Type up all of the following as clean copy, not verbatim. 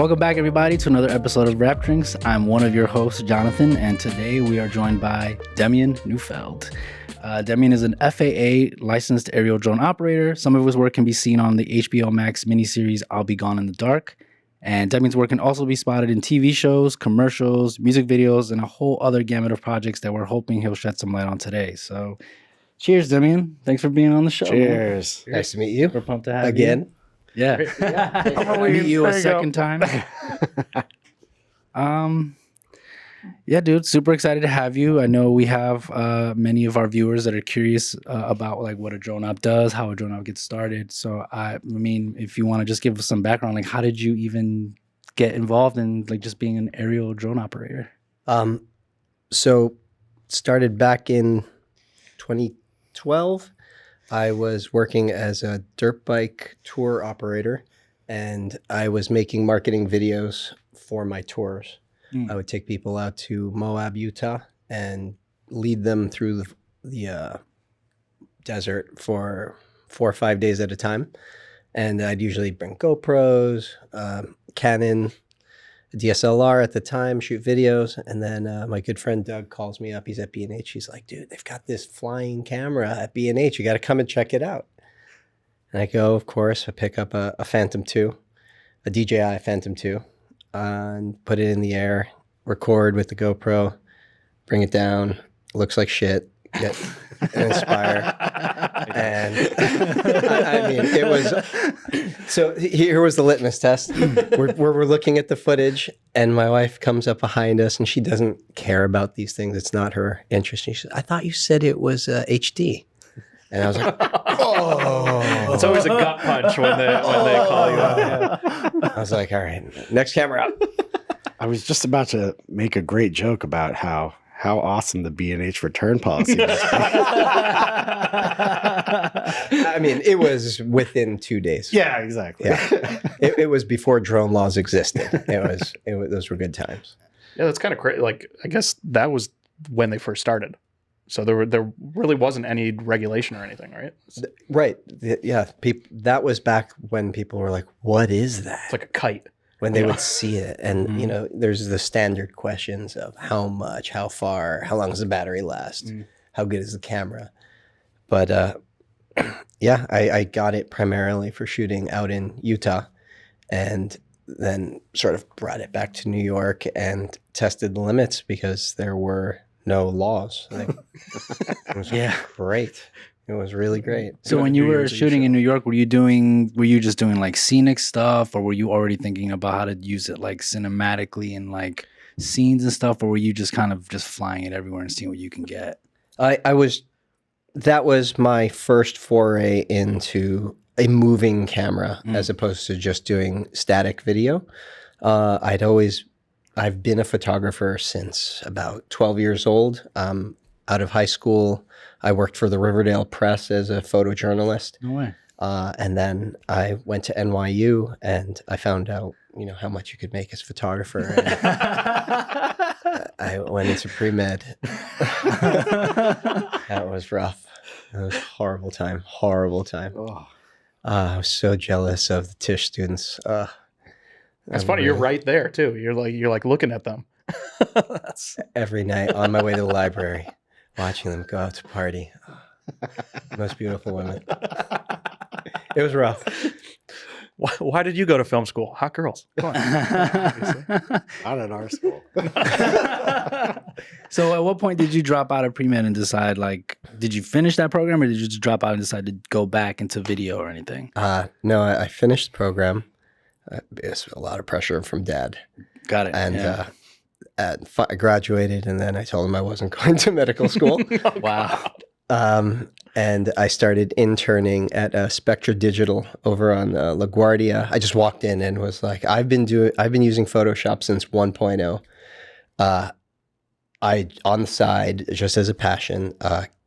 Welcome back, everybody, to another episode of Rap Drinks. I'm one of your hosts, Jonathan, and today we are joined by Demian Neufeld. Demian is an FAA licensed aerial drone operator. Some of his work can be seen on the HBO Max miniseries I'll Be Gone in the Dark. And Demian's work can also be spotted in TV shows, commercials, music videos, and a whole other gamut of projects that we're hoping he'll shed some light on today. So cheers, Demian. Thanks for being on the show. Cheers. Man. Nice to meet you. We're pumped to have again. You. Yeah. I'm gonna meet you a second time. Yeah, dude, super excited to have you. I know we have many of our viewers that are curious about like what a drone op does, how a drone op gets started. So I mean, if you want to just give us some background, like how did you even get involved in like just being an aerial drone operator? So started back in 2012. I was working as a dirt bike tour operator, and I was making marketing videos for my tours. I would take people out to Moab, Utah, and lead them through the desert for 4 or 5 days at a time. And I'd usually bring GoPros, Canon, DSLR at the time, shoot videos. And then my good friend Doug calls me up. He's at B&H. He's like, dude, they've got this flying camera at B&H. You got to come and check it out. And I go, of course. I pick up a Phantom 2, a DJI Phantom 2, and put it in the air, record with the GoPro, bring it down. Looks like shit. Get inspire. And I mean, it was, so here was the litmus test. We're looking at the footage, and my wife comes up behind us, and she doesn't care about these things. It's not her interest. She said, I thought you said it was HD. And I was like, oh. It's always a gut punch when they call you out. Yeah. I was like, all right, next camera up. I was just about to make a great joke about how awesome the B&H return policy is. I mean, it was within 2 days. Yeah, exactly. Yeah. It was before drone laws existed. Those were good times. Yeah, that's kind of crazy. Like, I guess that was when they first started. So there really wasn't any regulation or anything, right? Right. Yeah. That was back when people were like, what is that? It's like a kite. When they would see it. And, you know, there's the standard questions of how much, how far, how long does the battery last? How good is the camera? But yeah, I got it primarily for shooting out in Utah, and then sort of brought it back to New York and tested the limits because there were no laws. Like, it was great. It was really great. So when you were shooting in New York, were you just doing like scenic stuff, or were you already thinking about how to use it like cinematically and like scenes and stuff, or were you just kind of just flying it everywhere and seeing what you can get? That was my first foray into a moving camera as opposed to just doing static video. I've been a photographer since about 12 years old. Out of high school, I worked for the Riverdale Press as a photojournalist. No way. And then I went to NYU, and I found out, you know, how much you could make as a photographer. And I went into pre-med. That was rough. It was a horrible time. Oh. I was so jealous of the Tisch students. That's funny. You're right there too. You're like looking at them. That's every night on my way to the library, watching them go out to party. Most beautiful women. It was rough. Why did you go to film school? Hot girls. Come on. Not at our school. So at what point did you drop out of pre-med and decide, like, did you finish that program, or did you just drop out and decide to go back into video or anything? No, I finished the program. It's a lot of pressure from Dad. Got it. And I graduated, and then I told him I wasn't going to medical school. Wow. And I started interning at Spectra Digital over on LaGuardia. I just walked in and was like, I've been using Photoshop since 1.0. On the side, just as a passion,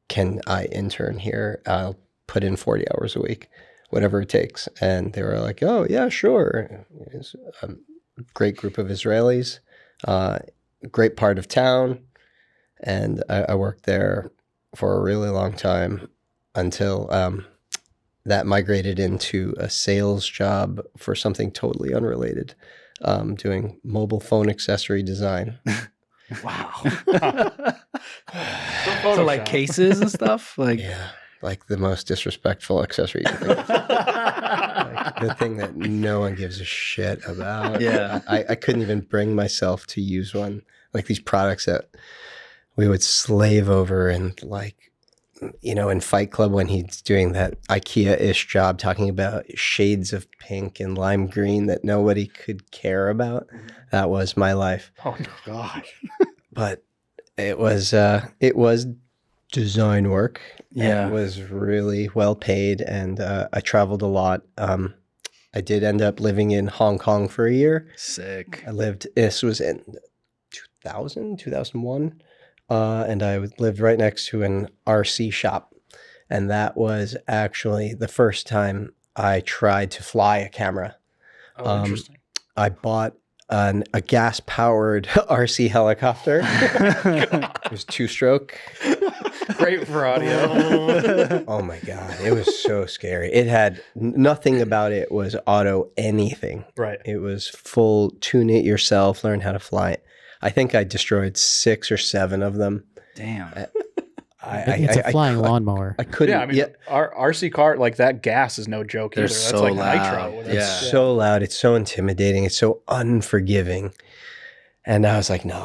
can I intern here? I'll put in 40 hours a week, whatever it takes. And they were like, oh yeah, sure. It's a great group of Israelis, great part of town. And I worked there for a really long time until that migrated into a sales job for something totally unrelated. doing mobile phone accessory design. Wow. So So like cases and stuff? Like Yeah, like the most disrespectful accessory you can think of. Like the thing that no one gives a shit about. Yeah. I couldn't even bring myself to use one. Like these products that we would slave over and like, in Fight Club when he's doing that IKEA-ish job talking about shades of pink and lime green that nobody could care about. That was my life. Oh no. God. But it was design work. Yeah. It was really well paid, and I traveled a lot. I did end up living in Hong Kong for a year. Sick. This was in 2001. And I lived right next to an RC shop. And that was actually the first time I tried to fly a camera. Oh, interesting. I bought a gas-powered RC helicopter. It was two-stroke. Great for audio. Oh my God. It was so scary. It had nothing about it was auto anything. Right. It was full tune it yourself, learn how to fly it. I think I destroyed 6 or 7 of them. Damn. It's a flying lawnmower. I couldn't. Yeah, I mean, our RC car, like that gas is no joke They're either. That's so like loud. nitro. Yeah. It's so loud. It's so intimidating. It's so unforgiving. And I was like, no,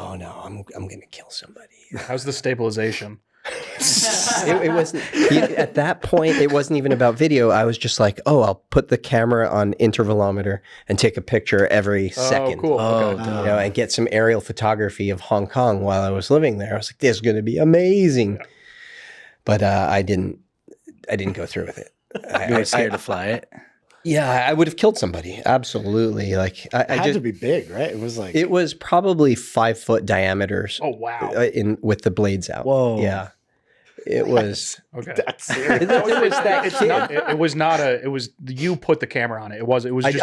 I'm going to kill somebody. How's the stabilization? It wasn't at that point. It wasn't even about video. I was just like, oh, I'll put the camera on intervalometer and take a picture every second. Oh, cool. Oh, Okay. And get some aerial photography of Hong Kong while I was living there. I was like, this is going to be amazing. Yeah. But I didn't go through with it. You were scared to fly it? Yeah, I would have killed somebody. Absolutely. Like It had to be big, right? It was like it was probably 5-foot diameters Oh, wow. with the blades out. Whoa. Yeah. It was. Okay. that's serious. It was that It's kid. not, it was not a, it was, you put the camera on it. It was just,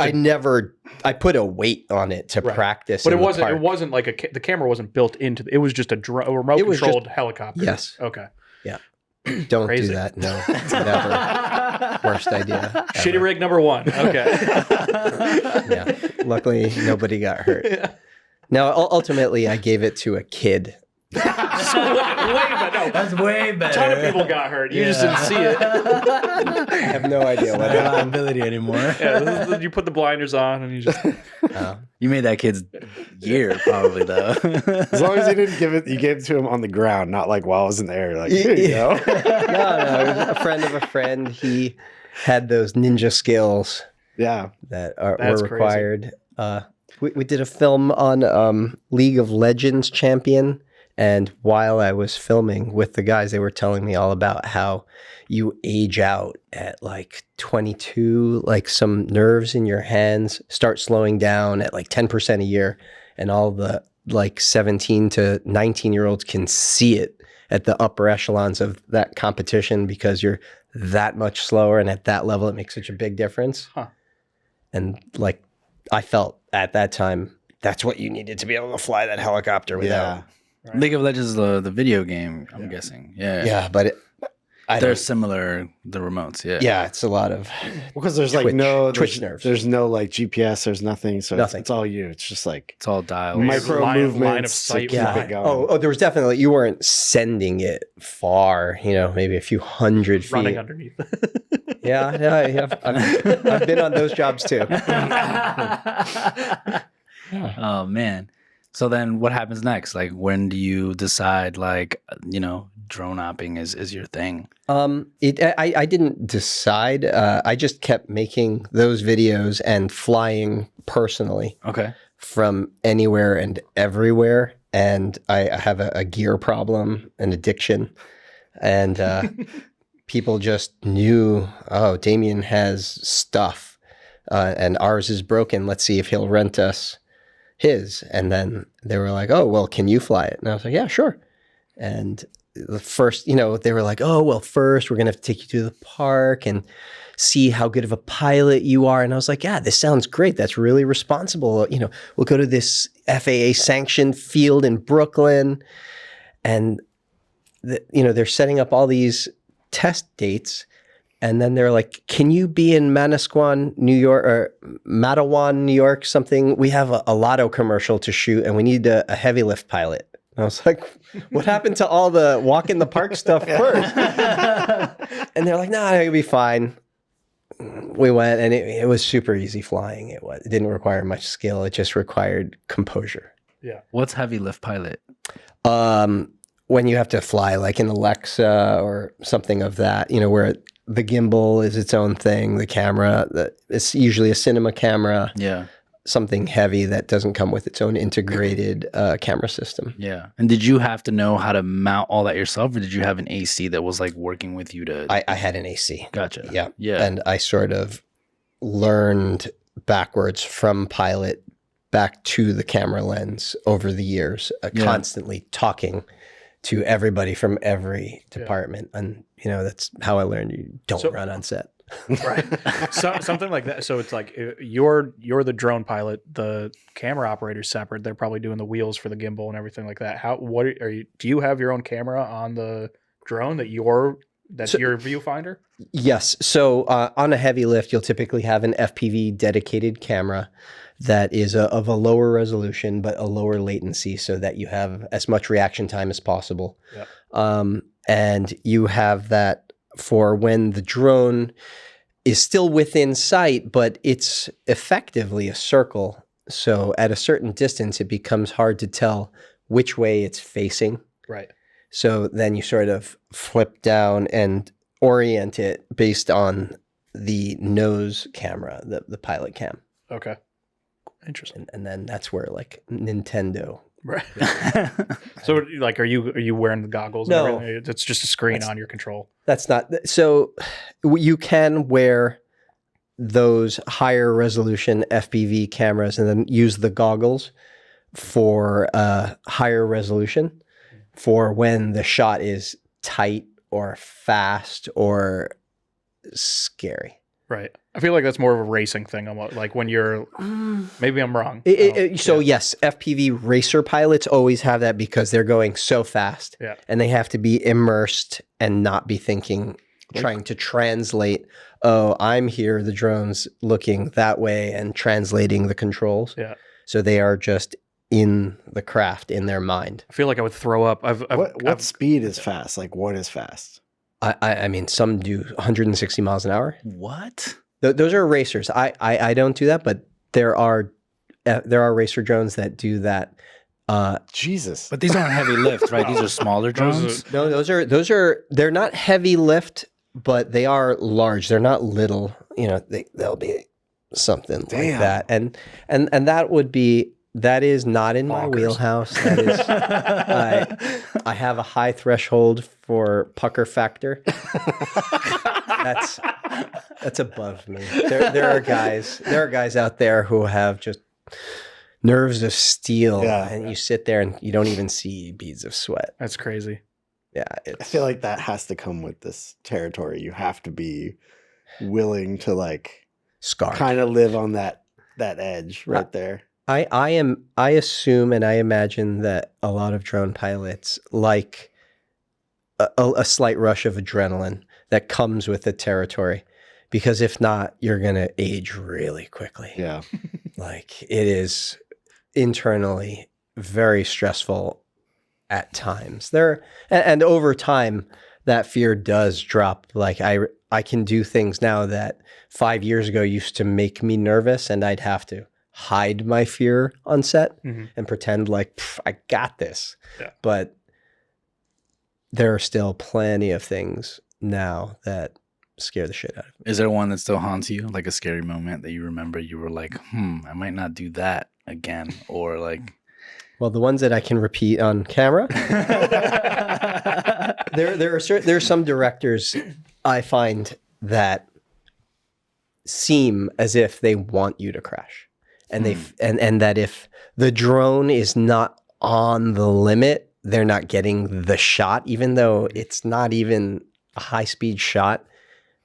I put a weight on it to Right. practice. but in it the wasn't, park. it wasn't like the camera wasn't built into it was just a remote It was controlled helicopter. Yes. Okay. Don't Crazy. do that. No, never. Worst idea. ever. Shitty rig number 1. Okay. Yeah. Luckily, nobody got hurt. Now, ultimately, I gave it to a kid. So, way better. No, That's way a better. ton of people got hurt. You just didn't see it. I have no idea It's what not a happened. liability anymore. Yeah, you put the blinders on and you just. You made that kid's year probably though. As long as you didn't give it, you gave it to him on the ground, not like while I was in the air. Like, here you go. No, it was a friend of a friend. He had those ninja skills Yeah. that That's were crazy. required. We did a film on League of Legends champion. And while I was filming with the guys, they were telling me all about how you age out at like 22, like some nerves in your hands start slowing down at like 10% a year. And all the like 17 to 19-year-olds can see it at the upper echelons of that competition because you're that much slower. And at that level, it makes such a big difference. Huh. And like I felt at that time, that's what you needed to be able to fly that helicopter without. Yeah. League of Legends is the video game, I'm guessing. Yeah. Yeah, but They're don't- similar, the remotes, yeah. yeah, it's a lot of Because there's like Twitch nerves. There's no like GPS. There's nothing. So Nothing. It's all you. It's just like It's all dialed. micro Line of movements sight to keep fly. it going. oh, there was definitely you weren't sending it far, maybe a few hundred feet. Running underneath. Yeah, I've been on those jobs too. Oh man. So then what happens next? Like when do you decide like, drone opping is your thing? I didn't decide. I just kept making those videos and flying personally Okay. from anywhere and everywhere. And I have a gear problem, an addiction. And people just knew, oh, Demian has stuff and ours is broken. Let's see if he'll rent us his. And then they were like, oh, well, can you fly it? And I was like, yeah, sure. And the first, they were like, oh, well, first we're going to have to take you to the park and see how good of a pilot you are. And I was like, yeah, this sounds great. That's really responsible. We'll go to this FAA sanctioned field in Brooklyn. And, they're setting up all these test dates. And then they're like, can you be in Manasquan, New York, or Matawan, New York, something? We have a lotto commercial to shoot and we need a heavy lift pilot. And I was like, what happened to all the walk in the park stuff first? And they're like, nah, it'll be fine. We went and it was super easy flying. It didn't require much skill. It just required composure. Yeah. What's heavy lift pilot? When you have to fly like an Alexa or something of that, where the gimbal is its own thing, the camera, it's usually a cinema camera. Yeah. Something heavy that doesn't come with its own integrated camera system. Yeah. And did you have to know how to mount all that yourself, or did you have an AC that was like working with you to? I had an AC. Gotcha. Yeah. Yeah. And I sort of learned backwards from pilot back to the camera lens over the years, constantly talking to everybody from every department. And, that's how I learned you don't run on set. Right. Something like that. So it's like you're the drone pilot, the camera operator's separate. They're probably doing the wheels for the gimbal and everything like that. Do you have your own camera on the drone that's your viewfinder? Yes. So on a heavy lift, you'll typically have an FPV dedicated camera that is of a lower resolution, but a lower latency so that you have as much reaction time as possible. Yep. And you have that for when the drone is still within sight, but it's effectively a circle. So at a certain distance, it becomes hard to tell which way it's facing. Right. So then you sort of flip down and orient it based on the nose camera, the pilot cam. Okay. Interesting. And then that's where like Nintendo. Right. So like, are you wearing the goggles? No. And everything? It's just a screen on your control. That's not, so you can wear those higher resolution FPV cameras and then use the goggles for higher resolution for when the shot is tight or fast or scary. Right. I feel like that's more of a racing thing. Almost like when you're, maybe I'm wrong. Yes, FPV racer pilots always have that because they're going so fast and they have to be immersed and not be thinking, trying to translate, oh, I'm here, the drone's looking that way and translating the controls. Yeah. So they are just in the craft in their mind. I feel like I would throw up. What speed is fast? Like what is fast? I mean, some do 160 miles an hour. What? Those are racers. I don't do that, but there are racer drones that do that. Jesus. But these aren't heavy lift, right? These are smaller drones. No, those are they're not heavy lift, but they are large. They're not little. They'll be something like that. And that is not in my wheelhouse. That is, I have a high threshold for pucker factor. That's above me. There are guys out there who have just nerves of steel, and you sit there and you don't even see beads of sweat. That's crazy. Yeah, I feel like that has to come with this territory. You have to be willing to like kind of live on that edge right there. I assume and I imagine that a lot of drone pilots like a slight rush of adrenaline that comes with the territory, because if not, you're going to age really quickly. Yeah. Like it is internally very stressful at times. And over time, that fear does drop. Like I can do things now that 5 years ago used to make me nervous, and I'd have to hide my fear on set and pretend like I got this. Yeah. But there are still plenty of things now that scare the shit out of me. Is there one that still haunts you, like a scary moment that you remember? You were like, I might not do that again, or like. Well, the ones that I can repeat on camera. There's some directors I find that seem as if they want you to crash, and and that if the drone is not on the limit, they're not getting the shot, even though it's not even a high-speed shot.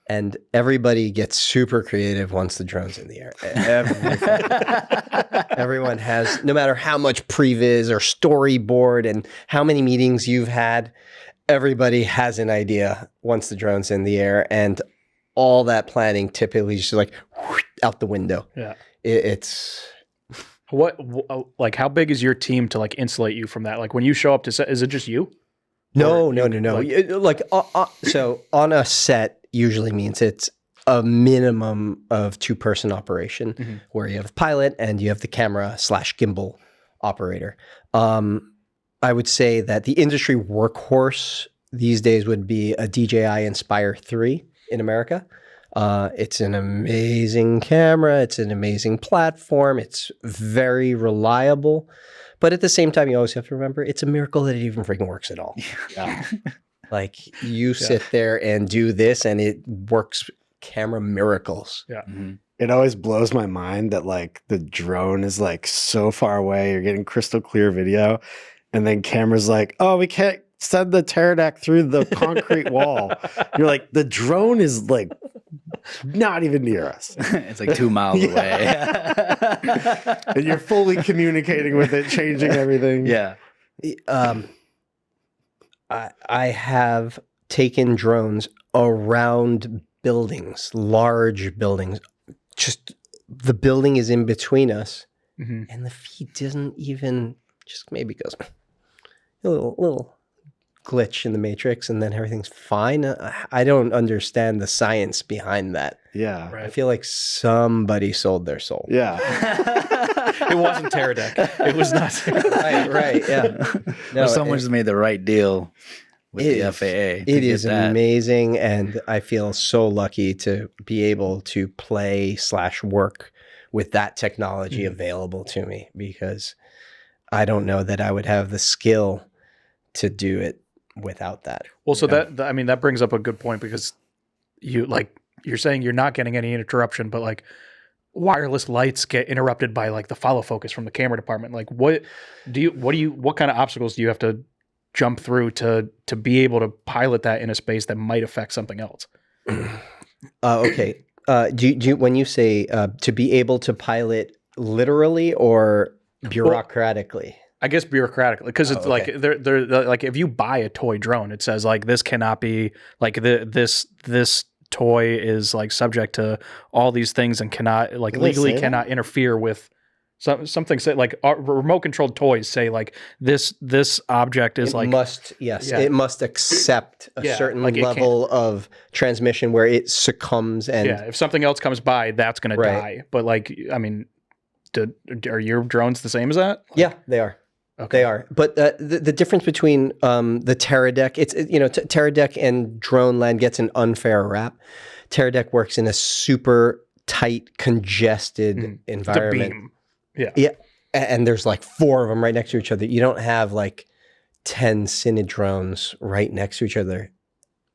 And everybody gets super creative once the drone's in the air. Everyone has, no matter how much previs or storyboard and how many meetings you've had, everybody has an idea once the drone's in the air. And all that planning typically just like out the window. Yeah. It's like how big is your team to like insulate you from that? Like when you show up to set, is it just you? no. So on a set usually means it's a minimum of 2-person operation where you have a pilot and you have the camera / gimbal operator. I would say that the industry workhorse these days would be a DJI Inspire 3 in America. It's an amazing camera. It's an amazing platform. It's very reliable. But at the same time, you always have to remember, it's a miracle that it even freaking works at all. Yeah. Like you sit there and do this and it works camera miracles. Yeah. It always blows my mind that like the drone is like so far away. You're getting crystal clear video. And then camera's like, oh, we can't send the pterodactyl through the concrete wall. You're like, the drone is like not even near us. It's like 2 miles away. And you're fully communicating with it, changing everything. Yeah. I have taken drones around buildings, large buildings. Just the building is in between us, and the feed doesn't even just maybe goes a little glitch in the matrix, and then everything's fine. I don't understand the science behind that. Yeah. Right. I feel like somebody sold their soul. Yeah. It wasn't pterodactyl. It was not. Right. Yeah. No, someone just made the right deal with the FAA. It is amazing, and I feel so lucky to be able to play / work with that technology available to me, because I don't know that I would have the skill to do it without that. Well, so that brings up a good point, because you're saying you're not getting any interruption, but like wireless lights get interrupted by like the follow focus from the camera department. Like what kind of obstacles do you have to jump through to be able to pilot that in a space that might affect something else? Okay. Do you when you say to be able to pilot literally or bureaucratically? I guess bureaucratically, because it's like they're like, if you buy a toy drone, it says like this cannot be like this toy is like subject to all these things and cannot like legally cannot interfere with something. Say like remote controlled toys say like this object is it must accept a certain like level of transmission where it succumbs, and if something else comes by, that's gonna die. But like, I mean, are your drones the same as that? Yeah, they are. Okay. They are. But the difference between the pterodactyl, pterodactyl and drone land gets an unfair rap. Pterodactyl works in a super tight, congested environment. It's a beam. Yeah. And there's like 4 of them right next to each other. You don't have like 10 Cine drones right next to each other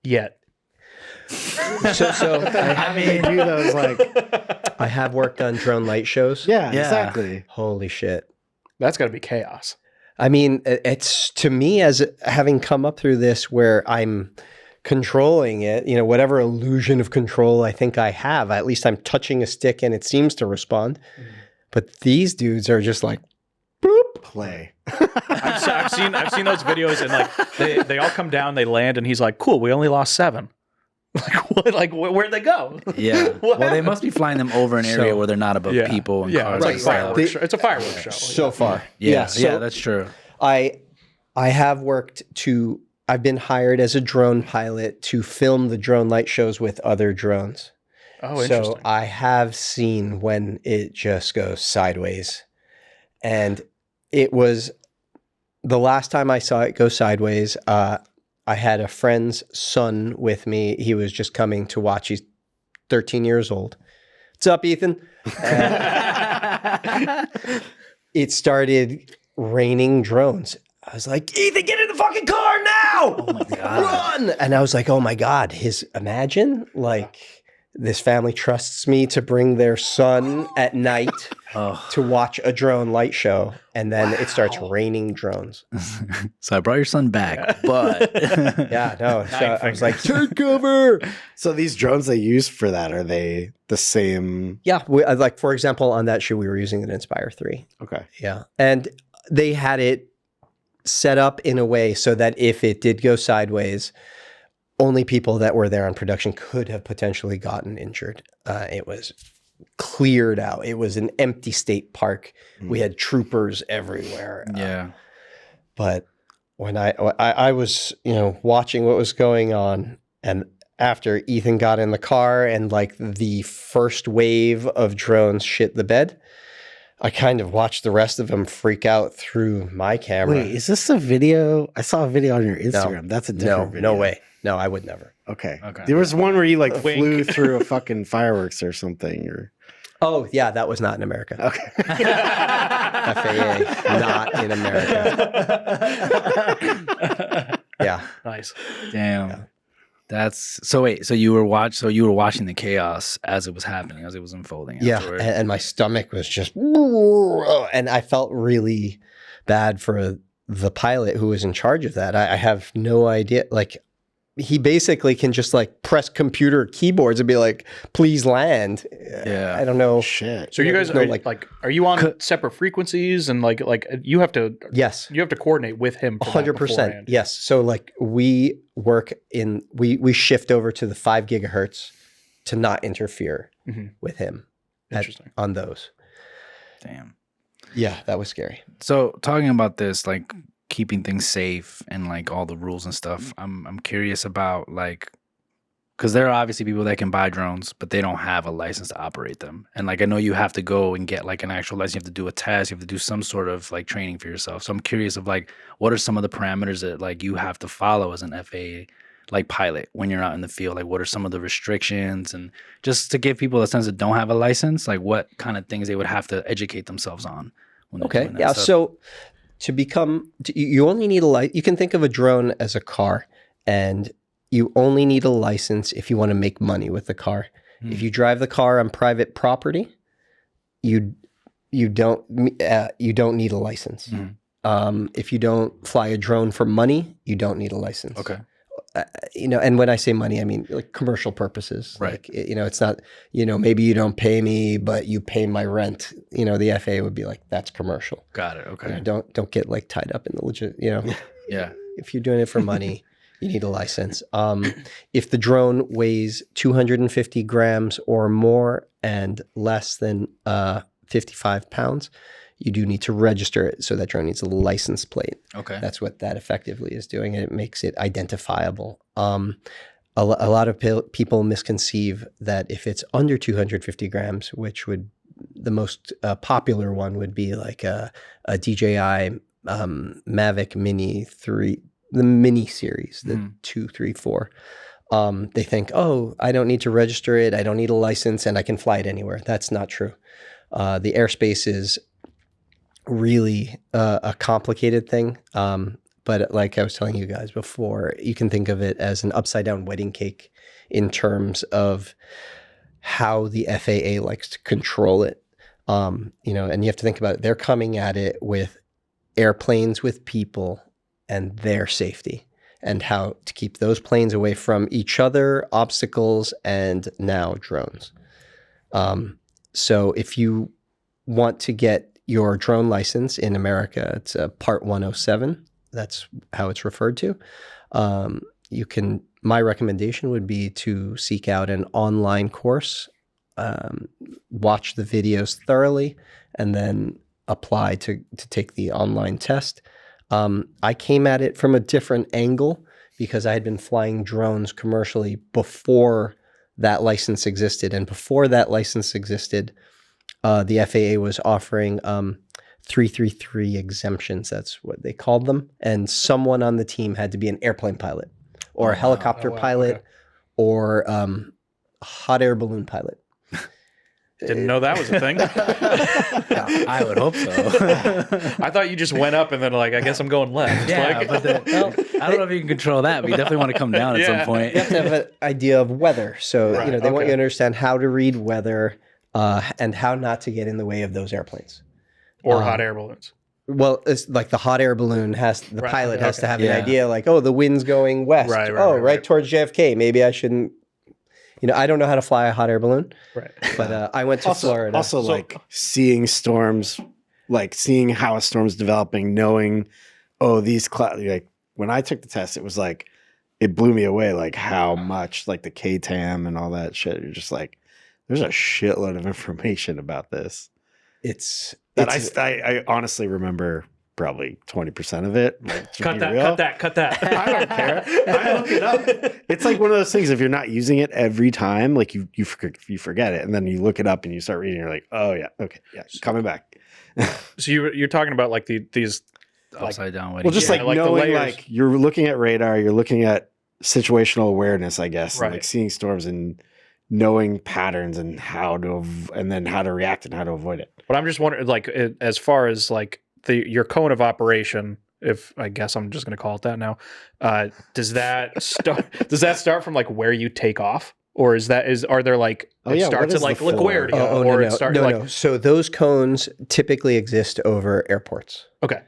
yet. So they do those like. I have worked on drone light shows. Yeah, exactly. Holy shit. That's got to be chaos. I mean, it's to me, as having come up through this where I'm controlling it, whatever illusion of control I think I have, at least I'm touching a stick and it seems to respond. But these dudes are just like, boop, play. I've seen those videos, and like they all come down, they land, and he's like, cool, we only lost 7. Like where'd they go? Yeah. Well, they must be flying them over an area where they're not above people and cars. It's like fireworks show. It's a fireworks show. So far. Yeah, that's true. I have I've been hired as a drone pilot to film the drone light shows with other drones. Oh, interesting. So I have seen when it just goes sideways. And it was the last time I saw it go sideways, I had a friend's son with me. He was just coming to watch. He's 13 years old. What's up, Ethan? It started raining drones. I was like, Ethan, get in the fucking car now! Oh my God. Run! And I was like, oh my God, imagine like this family trusts me to bring their son at night to watch a drone light show, and then it starts raining drones. So I brought your son back, but so I was like, take cover. So these drones they use for that, are they the same? Yeah, like for example, on that shoot we were using an Inspire 3. Okay. Yeah, and they had it set up in a way so that if it did go sideways, only people that were there on production could have potentially gotten injured. It was cleared out. It was an empty state park. We had troopers everywhere. Yeah. But when I was, watching what was going on, and after Ethan got in the car and like the first wave of drones shit the bed, I kind of watched the rest of them freak out through my camera. Wait, is this a video? I saw a video on your Instagram. That's a different video. No way. No, I would never. Okay. Okay. There was one where you like Wink. flew through a fucking fireworks or something. Or Oh, yeah, that was not in America. okay. FAA, not in America. Yeah. Nice. Damn. That's so. Wait, so you were watching the chaos as it was happening, as it was unfolding. Yeah, afterward. and my stomach was just, and I felt really bad for the pilot who was in charge of that. I have no idea. Like, he basically can just like press computer keyboards and be like, "Please land." Yeah. I don't know. Shit. So you guys No, are like- are you on separate frequencies and like you have to Yes. coordinate with him for that 100%. beforehand? Yes. So like we work in, we shift over to the 5 gigahertz to not interfere Mhm. with him Interesting. on those. Damn. Yeah, that was scary. So talking about this, like keeping things safe and like all the rules and stuff, I'm curious about like, because there are obviously people that can buy drones, but they don't have a license to operate them. And like I know you have to go and get like an actual license. You have to do a test. You have to do some sort of like training for yourself. So I'm curious of like, what are some of the parameters that like you have to follow as an FAA like pilot when you're out in the field? Like what are some of the restrictions? And just to give people a sense that don't have a license, like what kind of things they would have to educate themselves on when they're Okay. doing that Yeah. stuff. So you only need you can think of a drone as a car, and you only need a license if you want to make money with the car. Hmm. If you drive the car on private property, you don't need a license. Hmm. If you don't fly a drone for money, you don't need a license. Okay. And when I say money, I mean like commercial purposes. Right. Like, it's not, maybe you don't pay me, but you pay my rent. The FAA would be like, that's commercial. Got it. Okay. Don't get like tied up in the legit, Yeah. if you're doing it for money, you need a license. If the drone weighs 250 grams or more and less than 55 pounds, you do need to register it. So that drone needs a license plate. Okay. That's what that effectively is doing, and it makes it identifiable. A lot of people misconceive that if it's under 250 grams, which would the most popular one would be like a DJI Mavic Mini 3, the Mini series, the 2, 3, 4. They think, oh, I don't need to register it. I don't need a license, and I can fly it anywhere. That's not true. The airspace is really a complicated thing. But like I was telling you guys before, you can think of it as an upside down wedding cake in terms of how the FAA likes to control it. And you have to think about it. They're coming at it with airplanes with people and their safety, and how to keep those planes away from each other, obstacles, and now drones. So if you want to get your drone license in America, it's a Part 107. That's how it's referred to. My recommendation would be to seek out an online course, watch the videos thoroughly, and then apply to take the online test. I came at it from a different angle because I had been flying drones commercially before that license existed. And before that license existed, the FAA was offering 333 exemptions. That's what they called them. And someone on the team had to be an airplane pilot or a helicopter pilot or a hot air balloon pilot. Didn't know that was a thing. I would hope so. I thought you just went up and then like, I guess I'm going left. Yeah, Like- but I don't know if you can control that, but you definitely want to come down at some Yeah. point. You have to have an idea of weather. So, Right, they want you okay. to understand how to read weather and how not to get in the way of those airplanes. or hot air balloons. Well, it's like the hot air balloon the Right, pilot has okay. to have Yeah. an idea like, oh, the wind's going west. Right, Right towards JFK. Maybe I shouldn't, I don't know how to fly a hot air balloon, Right. but I went to Florida. Also, like seeing storms, like seeing how a storm's developing, knowing, oh, these clouds. Like when I took the test, it was like it blew me away, like how much like the KTAM and all that shit. You're just like, there's a shitload of information about this. I honestly remember probably 20% of it. Like, cut that. I don't care. I look it up. It's like one of those things. If you're not using it every time, like you forget it, and then you look it up and you start reading. You're like, oh yeah, okay, yeah, coming back. So you're talking about like these upside down way. Well, just like like the knowing, layers. like you're looking at radar, you're looking at situational awareness, I guess, and Right. like seeing storms and knowing patterns and and then how to react and how to avoid it. But I'm just wondering, like, as far as like your cone of operation, if I guess I'm just going to call it that now, does that start from like where you take off, or are there like it starts at like LaGuardia, or it starts like no. So those cones typically exist over airports. Okay.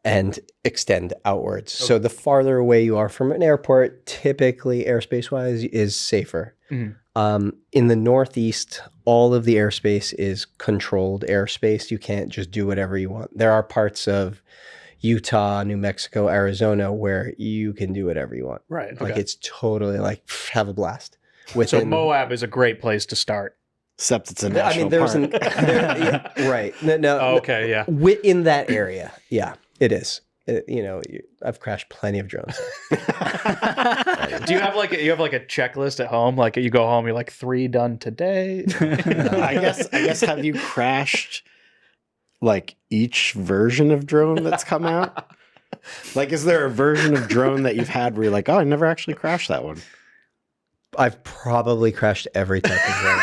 And extend outwards. Okay. So the farther away you are from an airport, typically airspace wise, is safer. Mm-hmm. In the Northeast, all of the airspace is controlled airspace. You can't just do whatever you want. There are parts of Utah, New Mexico, Arizona where you can do whatever you want. Right. Okay. Like it's totally like have a blast. So Moab is a great place to start. Except it's a national park. Right. No. Oh, okay. Yeah. In that area. Yeah, it is. I've crashed plenty of drones. Do you have like a checklist at home? Like you go home, you're like 3 done today. I guess have you crashed like each version of drone that's come out? Like, is there a version of drone that you've had where you're like, oh, I never actually crashed that one? I've probably crashed every type of drone.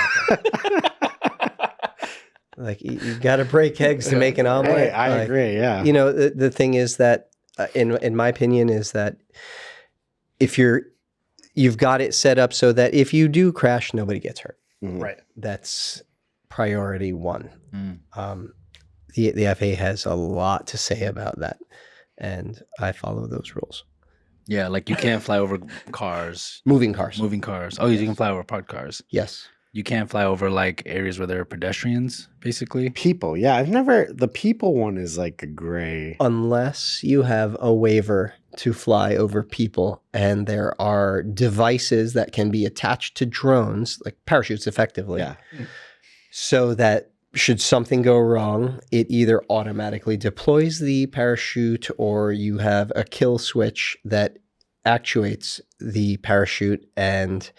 Like you got to break eggs to make an omelet. Hey, I agree. Yeah. The thing is that, in my opinion, is that if you've got it set up so that if you do crash, nobody gets hurt. Mm-hmm. Right. That's priority one. The FAA has a lot to say about that, and I follow those rules. Yeah, like you can't fly over cars. Moving cars. Oh, you can fly over parked cars. Yes. You can't fly over like areas where there are pedestrians, basically. People. Yeah, the people one is like a gray. Unless you have a waiver to fly over people, and there are devices that can be attached to drones, like parachutes effectively. Yeah. So that should something go wrong, it either automatically deploys the parachute or you have a kill switch that actuates the parachute and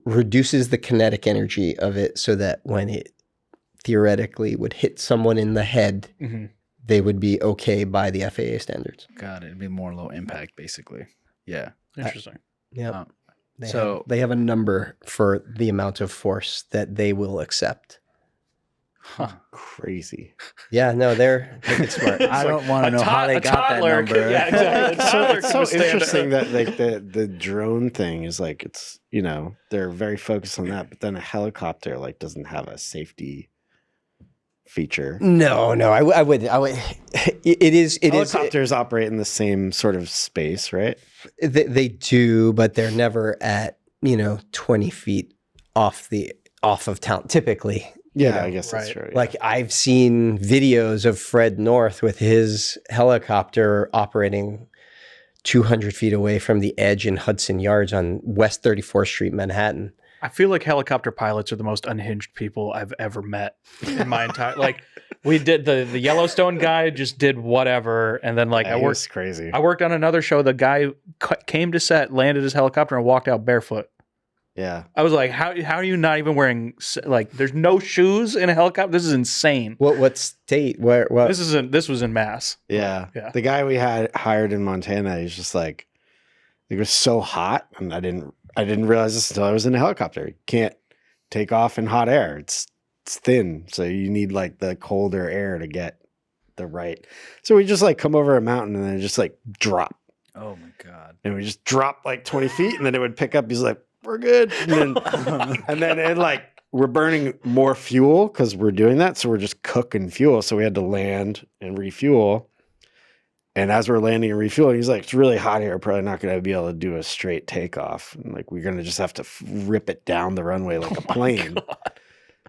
reduces the kinetic energy of it so that when it theoretically would hit someone in the head, mm-hmm. they would be okay by the FAA standards. Got it. It'd be more low impact, basically. Yeah. Interesting. Yeah. So they have a number for the amount of force that they will accept. Huh. Crazy. Yeah, no, they're smart. I don't want to know how they got that number. Yeah, exactly. It's so interesting that like the drone thing is like it's they're very focused on that, but then a helicopter like doesn't have a safety feature. No, I wouldn't. Helicopters operate in the same sort of space, right? They do, but they're never at 20 feet off of town typically. Yeah, I guess that's true. Yeah. Like I've seen videos of Fred North with his helicopter operating 200 feet away from the edge in Hudson Yards on West 34th Street, Manhattan. I feel like helicopter pilots are the most unhinged people I've ever met in my entire like. We did the Yellowstone guy just did whatever, and then like it was crazy. I worked on another show. The guy came to set, landed his helicopter, and walked out barefoot. Yeah. I was like, how are you not even wearing, like, there's no shoes in a helicopter? This is insane. What state? Where? What? This was in Mass. Yeah. Yeah. The guy we had hired in Montana, he's just like, it was so hot, and I didn't realize this until I was in a helicopter. You can't take off in hot air. It's thin, so you need like the colder air to get the right. So we just like come over a mountain and then just like drop. Oh my God. And we just drop like 20 feet, and then it would pick up. He's like, we're good. And then it like we're burning more fuel because we're doing that. So we're just cooking fuel. So we had to land and refuel. And as we're landing and refueling, he's like, it's really hot here. We're probably not going to be able to do a straight takeoff. And like, we're going to just have to rip it down the runway like a plane.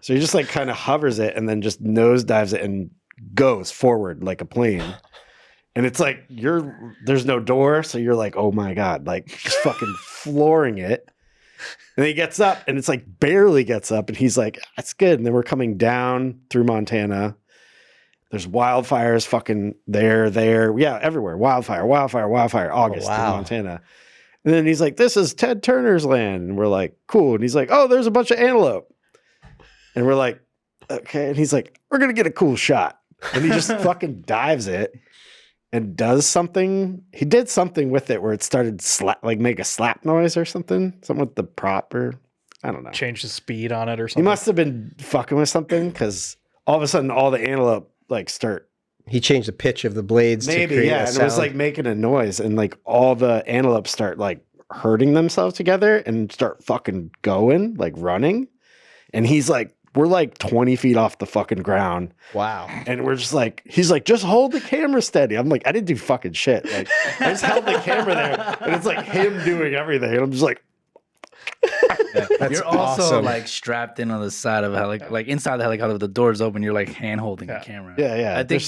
So he just like kind of hovers it and then just nosedives it and goes forward like a plane. And it's like there's no door, so you're like, oh my God, like just fucking flooring it. And then he gets up and it's like barely gets up and he's like, that's good. And then we're coming down through Montana. There's wildfires fucking there. Yeah, everywhere. Wildfire, August in Montana. And then he's like, this is Ted Turner's land. And we're like, cool. And he's like, oh, there's a bunch of antelope. And we're like, okay. And he's like, we're going to get a cool shot. And he just fucking dives it and does something. He did something with it where it started make a slap noise or something. Something with the prop or I don't know. Change the speed on it or something. He must have been fucking with something because all of a sudden all the antelope like start. He changed the pitch of the blades. Maybe, to create yeah. a And it was sound. like making a noise and like all the antelope start like hurting themselves together and start fucking going, like running. And he's like, we're like 20 feet off the fucking ground. Wow. And we're just like, he's like, just hold the camera steady. I'm like, I didn't do fucking shit. Like, I just held the camera there and it's like him doing everything. And I'm just like, You're also like strapped in on the side of a like inside the helicopter with the doors open. You're like hand holding the camera. yeah. I think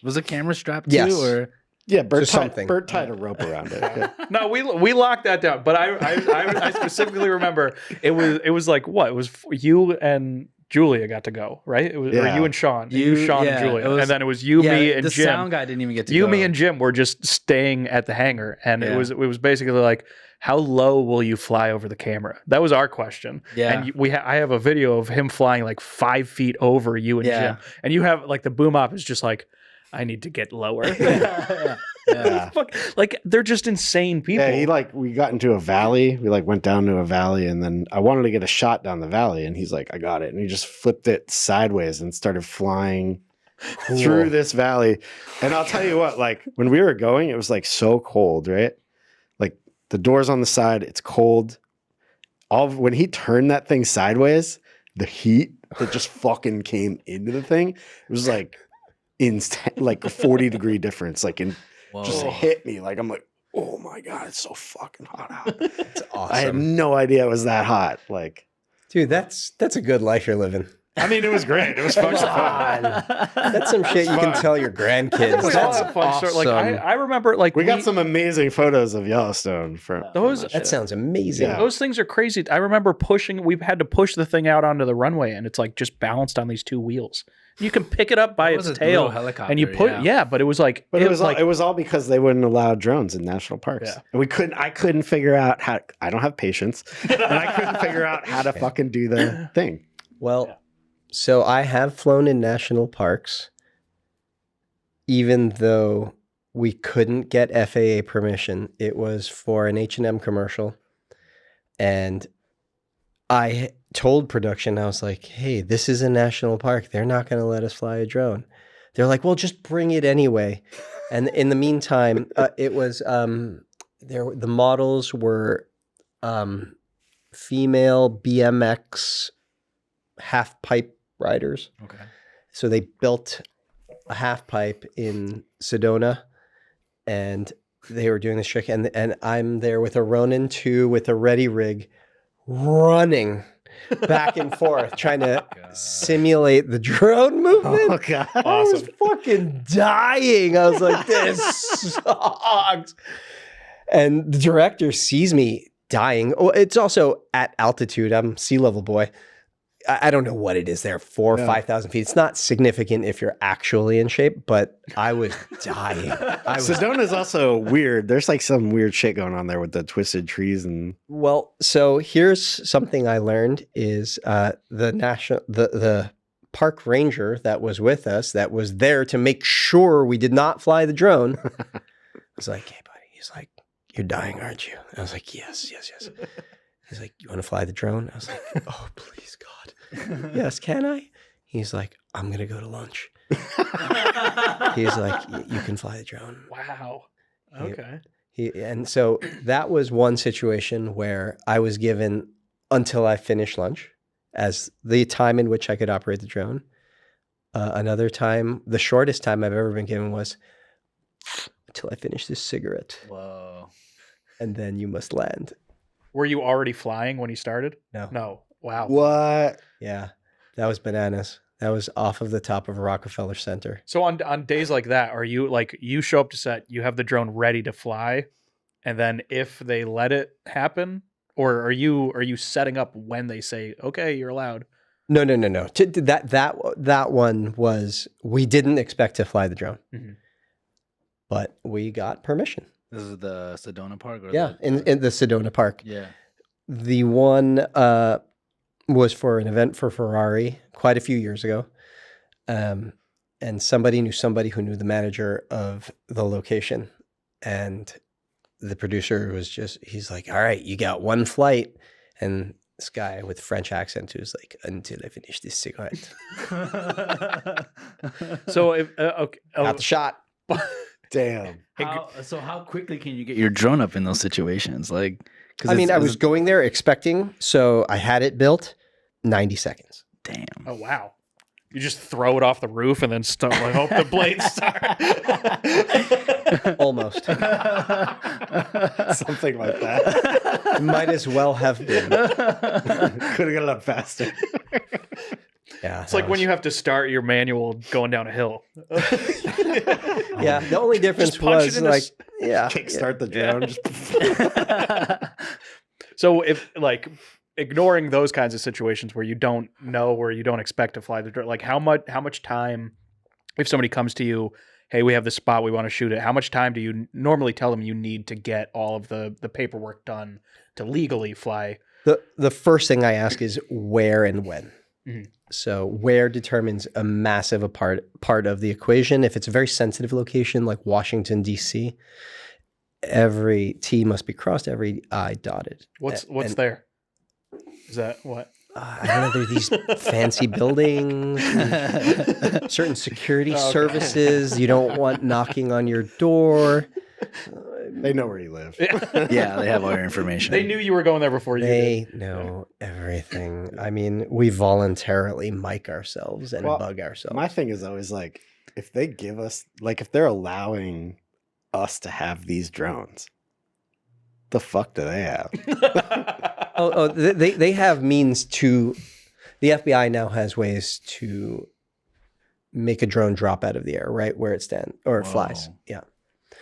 was the camera strapped Yes. too, or Yeah, Bert Just something. tied a rope around it. Yeah. No, we locked that down. But I specifically remember it was like what? It was you and Julia got to go, right? It was or Yeah. you and Sean. You- Sean yeah, and Julia. it was- And then it was you, yeah, me, and the Jim. sound guy didn't even get to You, go. me, and Jim were just staying at the hangar. And Yeah. it was basically like, how low will you fly over the camera? That was our question. Yeah. And I have a video of him flying like 5 feet over you and Yeah. Jim. And you have like the boom op is just like, I need to get lower. yeah. Fuck, like they're just insane people. Yeah, we got into a valley. We like went down to a valley and then I wanted to get a shot down the valley and he's like, I got it. And he just flipped it sideways and started flying through this valley. And I'll tell you what, like when we were going, it was like so cold, right? Like the doors on the side, it's cold. When he turned that thing sideways, the heat that just fucking came into the thing, it was like instant, like a 40-degree difference. Like just hit me. Like I'm like, oh my God, it's so fucking hot out. It's awesome. I had no idea it was that hot. Like, Dude, that's a good life you're living. I mean, it was great. It was fucking fun. That's some shit you can tell your grandkids. It was all That's a fun story. Like awesome. I remember like We got some amazing photos of Yellowstone from Those- That sounds amazing. Yeah. those things are crazy. I remember we've had to push the thing out onto the runway and it's like just balanced on these two wheels. You can pick it up by It its was a tail little helicopter, and you put but it was like But it was like it was all because they wouldn't allow drones in national parks. Yeah. And I couldn't figure out how. I don't have patience, and I couldn't figure out how to fucking do the thing. Well, so I have flown in national parks, even though we couldn't get FAA permission. It was for an H&M commercial, and I told production, I was like, hey, this is a national park. They're not going to let us fly a drone. They're like, well, just bring it anyway. And in the meantime, it was the models were female BMX half pipe riders. Okay. So they built a half pipe in Sedona and they were doing this trick. And I'm there with a Ronin 2 with a ready rig running back and forth, trying to simulate the drone movement. Oh God! I was fucking dying. I was like, this sucks. And the director sees me dying. Oh, it's also at altitude. I'm sea level boy. I don't know what it is there, 4,000 or 5,000 feet. It's not significant if you're actually in shape, but I was dying. Sedona's also weird. There's like some weird shit going on there with the twisted trees and. Well, so here's something I learned is the park ranger that was with us, that was there to make sure we did not fly the drone. I was like, hey, buddy. He's like, you're dying, aren't you? I was like, yes. He's like, you want to fly the drone? I was like, oh, please, God. Yes, can I? He's like, I'm going to go to lunch. He's like, you can fly the drone. wow. Okay. And so that was one situation where I was given until I finished lunch as the time in which I could operate the drone. Another time, the shortest time I've ever been given was until I finish this cigarette. Whoa. And then you must land. Were you already flying when you started? No. No. Wow. What? Yeah, that was bananas. That was off of the top of Rockefeller Center. So on days like that, are you like you show up to set, you have the drone ready to fly, and then if they let it happen, or are you setting up when they say okay, you're allowed? No. That one was, we didn't expect to fly the drone, but we got permission. This is the Sedona Park? Or Yeah, in the Sedona Park. Yeah. The one was for an event for Ferrari quite a few years ago. And somebody knew somebody who knew the manager of the location. And the producer was he's like, all right, you got one flight. And this guy with French accent who's like, until I finish this cigarette. So if okay, Got the shot. Damn. How quickly can you get your drone up in those situations? Like, I mean, I was going there expecting, so I had it built 90 seconds. Damn. oh wow, you just throw it off the roof and then like hope the blades start. Almost. Something like that. Might as well have been. Could have got it up faster. Yeah, It's like when you have to start your manual going down a hill. Yeah, the only difference punch it was in the like, yeah. Kickstart the drone. Just So if like ignoring those kinds of situations where you don't know or you don't expect to fly the drone, like how much time, if somebody comes to you, hey, we have this spot, we want to shoot it, how much time do you normally tell them you need to get all of the paperwork done to legally fly? The first thing I ask is where and when. Mhm. So where determines a massive part of the equation. If it's a very sensitive location like Washington, D.C., every T must be crossed, every I dotted. What's And- there? Is that what? I don't know. There's these fancy buildings, certain security services you don't want knocking on your door. they know where you live. Yeah, they have all your information. They knew you were going there before you did. They know everything. I mean, we voluntarily mic ourselves and Well, bug ourselves. My thing is always like, if they give us, like, if they're allowing us to have these drones, the fuck do they have? They have means to. The FBI now has ways to make a drone drop out of the air, right where it stands or it flies. Whoa. Yeah,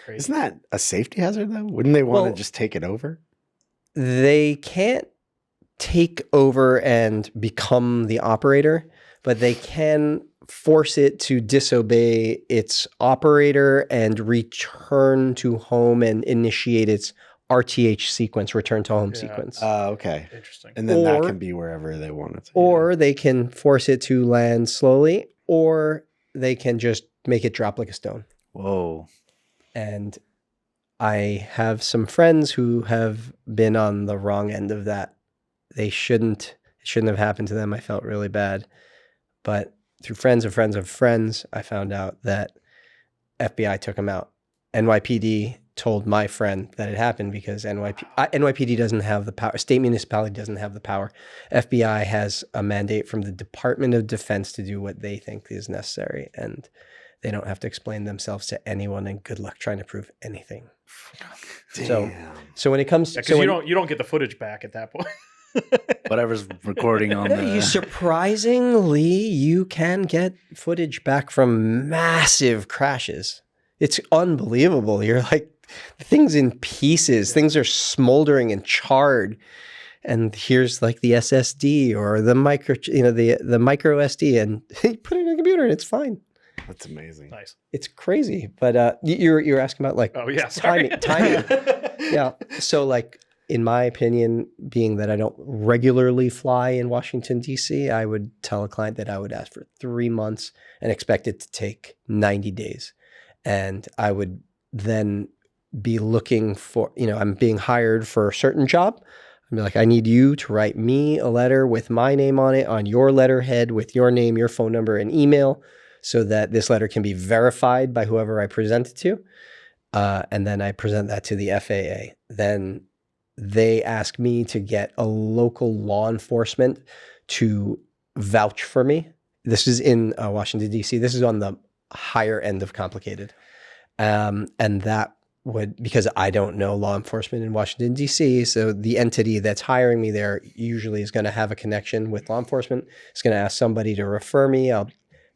Crazy. Isn't that a safety hazard though? Wouldn't they want Well- to just take it over? they can't take over and become the operator, but they can force it to disobey its operator and return to home and initiate its RTH sequence, return to home Yeah. sequence. Okay. Interesting. And then that Or- can be wherever they want it to. Or they can force it to land slowly, or they can just make it drop like a stone. Whoa. And I have some friends who have been on the wrong end of that. It shouldn't have happened to them. I felt really bad. But through friends of friends of friends, I found out that FBI took them out. NYPD told my friend that it happened because NYPD doesn't have the power. State municipality doesn't have the power. FBI has a mandate from the Department of Defense to do what they think is necessary. And they don't have to explain themselves to anyone, and good luck trying to prove anything. Damn. So when it comes Because so you don't get the footage back at that point. Whatever's recording on you the. surprisingly, you can get footage back from massive crashes. It's unbelievable. You're like, things in pieces. Things are smoldering and charred. And here's like the SSD or the micro, the micro SD, and you put it in a computer and it's fine. That's amazing. Nice. It's crazy. But you're asking about like Oh yeah. Sorry. timing. Yeah. So like, in my opinion, being that I don't regularly fly in Washington, D.C., I would tell a client that I would ask for 3 months and expect it to take 90 days. And I would then be looking for, I'm being hired for a certain job. I'd be like, I need you to write me a letter with my name on it, on your letterhead, with your name, your phone number, and email, so that this letter can be verified by whoever I present it to. And then I present that to the FAA. Then they ask me to get a local law enforcement to vouch for me. This is in Washington, D.C. This is on the higher end of complicated. And that because I don't know law enforcement in Washington, D.C., so the entity that's hiring me there usually is going to have a connection with law enforcement. It's going to ask somebody to refer me.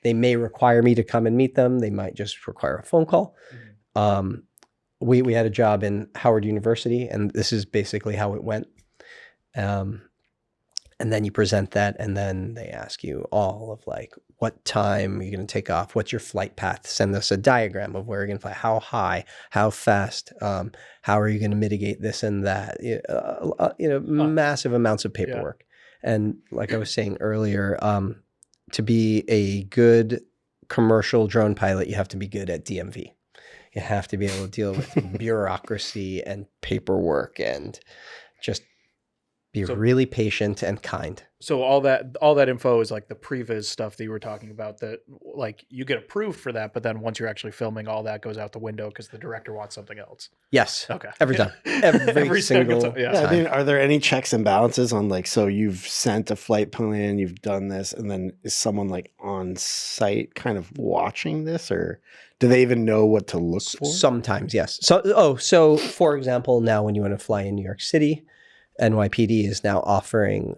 They may require me to come and meet them. They might just require a phone call. We had a job in Howard University, and this is basically how it went. And then you present that, and then they ask you all of like, what time are you going to take off? What's your flight path? Send us a diagram of where you're going to fly, how high, how fast, how are you going to mitigate this and that? Massive amounts of paperwork. Yeah. And like I was saying earlier, to be a good commercial drone pilot, you have to be good at DMV. You have to be able to deal with bureaucracy and paperwork and just be really patient and kind. So all that info is like the previs stuff that you were talking about, that like you get approved for that, but then once you're actually filming, all that goes out the window because the director wants something else. Yes. Okay. Every time. Every single time. Yeah. I mean, are there any checks and balances on like, so you've sent a flight plan, you've done this, and then is someone like on site kind of watching this, or do they even know what to look for? Sometimes, yes. So for example, now when you want to fly in New York City, NYPD is now offering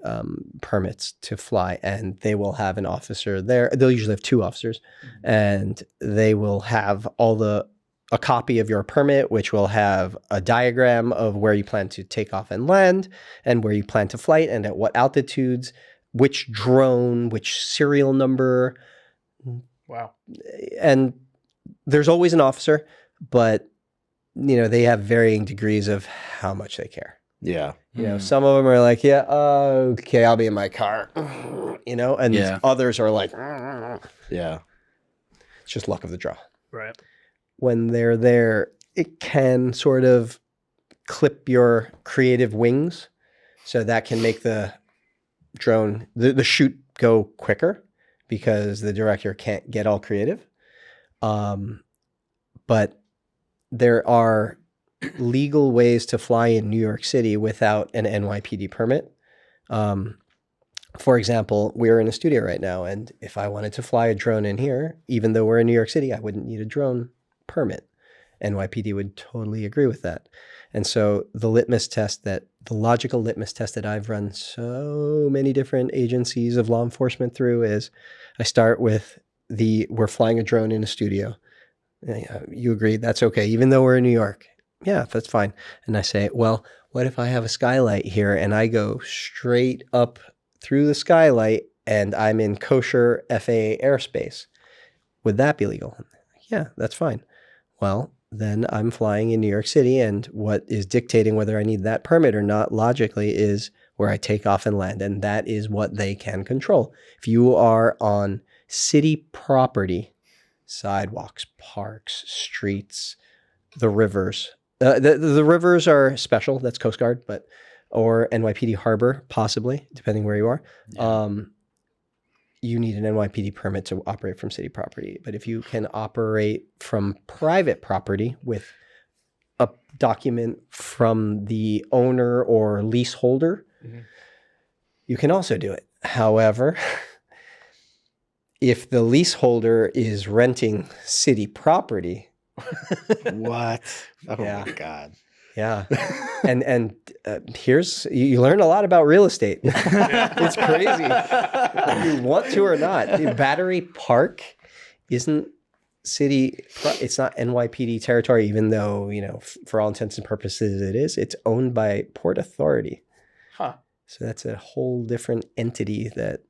permits to fly, and they will have an officer there. They'll usually have two officers, and they will have a copy of your permit, which will have a diagram of where you plan to take off and land, and where you plan to flight, and at what altitudes, which drone, which serial number. Wow. And there's always an officer, but they have varying degrees of how much they care. Yeah. Some of them are like, yeah, okay, I'll be in my car, and others are like, yeah, it's just luck of the draw. Right. When they're there, it can sort of clip your creative wings, so that can make the drone, the shoot go quicker because the director can't get all creative. But there are legal ways to fly in New York City without an NYPD permit. For example, we're in a studio right now, and if I wanted to fly a drone in here, even though we're in New York City, I wouldn't need a drone permit. NYPD would totally agree with that. And so the logical litmus test that I've run so many different agencies of law enforcement through is I start with we're flying a drone in a studio. You agree, that's okay, even though we're in New York. Yeah, that's fine. And I say, well, what if I have a skylight here and I go straight up through the skylight and I'm in kosher FAA airspace? Would that be legal? Yeah, that's fine. Well, then I'm flying in New York City, and what is dictating whether I need that permit or not logically is where I take off and land, and that is what they can control. If you are on city property, sidewalks, parks, streets, the rivers. The rivers are special. That's Coast Guard, or NYPD Harbor, possibly, depending where you are. Yeah. You need an NYPD permit to operate from city property. But if you can operate from private property with a document from the owner or leaseholder, you can also do it. However, if the leaseholder is renting city property, what? Oh yeah. my God. Yeah. And here's, you learn a lot about real estate. It's crazy. You want to or not. The Battery Park isn't it's not NYPD territory, even though, for all intents and purposes it is. It's owned by Port Authority. Huh. So that's a whole different entity that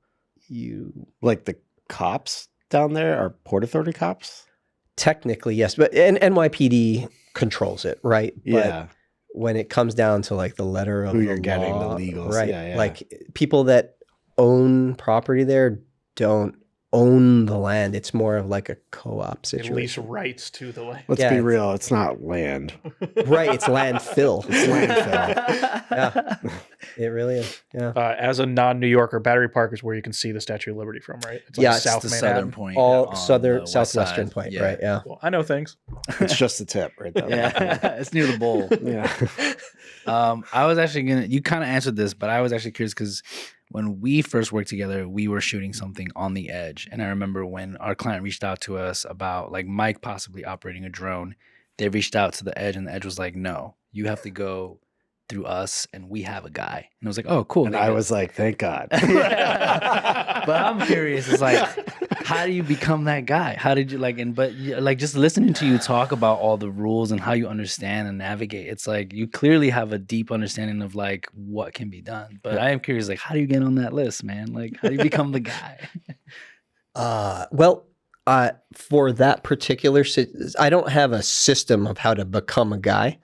like the cops down there are Port Authority cops? Technically, yes, but NYPD controls it, right? Yeah. But when it comes down to like the letter of who the you're getting law, the legals, right? Yeah. Like people that own property there don't own the land. It's more of like a co-op situation. At least rights to the land. Let's be real. It's not land. Right. It's landfill. It's landfill. Yeah. It really is. Yeah. As a non-New Yorker, Battery Park is where you can see the Statue of Liberty from, right? It's like South the Manhattan. southern point. All on southwestern side. point, Yeah. right? Yeah. Well, I know things. It's just the tip right there. Yeah, it's near the bowl. Yeah. I was actually you kind of answered this, but I was actually curious because when we first worked together, we were shooting something on the edge. And I remember when our client reached out to us about like Mike possibly operating a drone, they reached out to the Edge, and the Edge was like, no, you have to go through us, and we have a guy. And I was like, oh, cool. And I was like, thank God. But I'm curious. It's like, how do you become that guy? How did you like just listening to you talk about all the rules and how you understand and navigate, it's like you clearly have a deep understanding of like what can be done. But I am curious, like, how do you get on that list, man? Like, how do you become the guy? For that particular, I don't have a system of how to become a guy.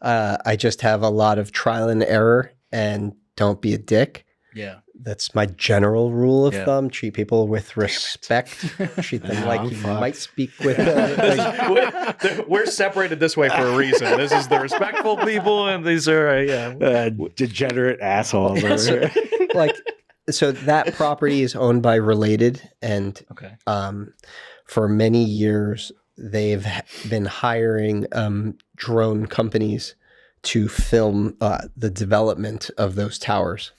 I just have a lot of trial and error, and don't be a dick. Yeah. That's my general rule of thumb. Treat people with respect. Treat them like you might speak with them. We're separated this way for a reason. This is the respectful people, and these are degenerate assholes. So that property is owned by Related, and for many years they've been hiring drone companies to film the development of those towers.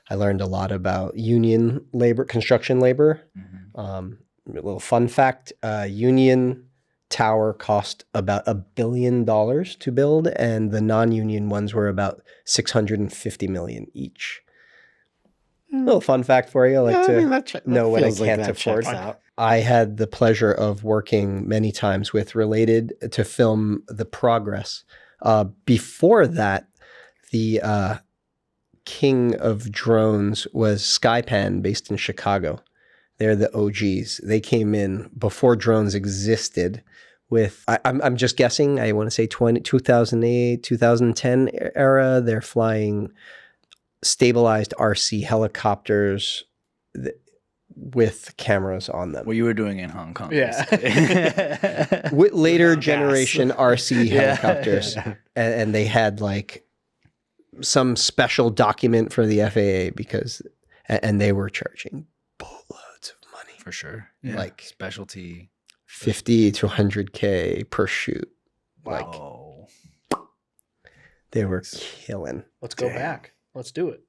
I learned a lot about union labor, construction labor. A little fun fact, union tower cost about $1 billion to build, and the non-union ones were about $650 million each. A little fun fact for you. I like to know what I can't afford. I had the pleasure of working many times with Related to film the progress. Before that, the king of drones was Skypan, based in Chicago. They're the OGs. They came in before drones existed with, I'm just guessing, I want to say 2008, 2010 era. They're flying stabilized RC helicopters with cameras on them. What you were doing in Hong Kong. Yeah. With later generation RC helicopters. And they had like some special document for the FAA and they were charging boatloads of money. For sure. Yeah. Like specialty. 50 to 100K per shoot. Wow. Like they were killing. Let's go back. Let's do it.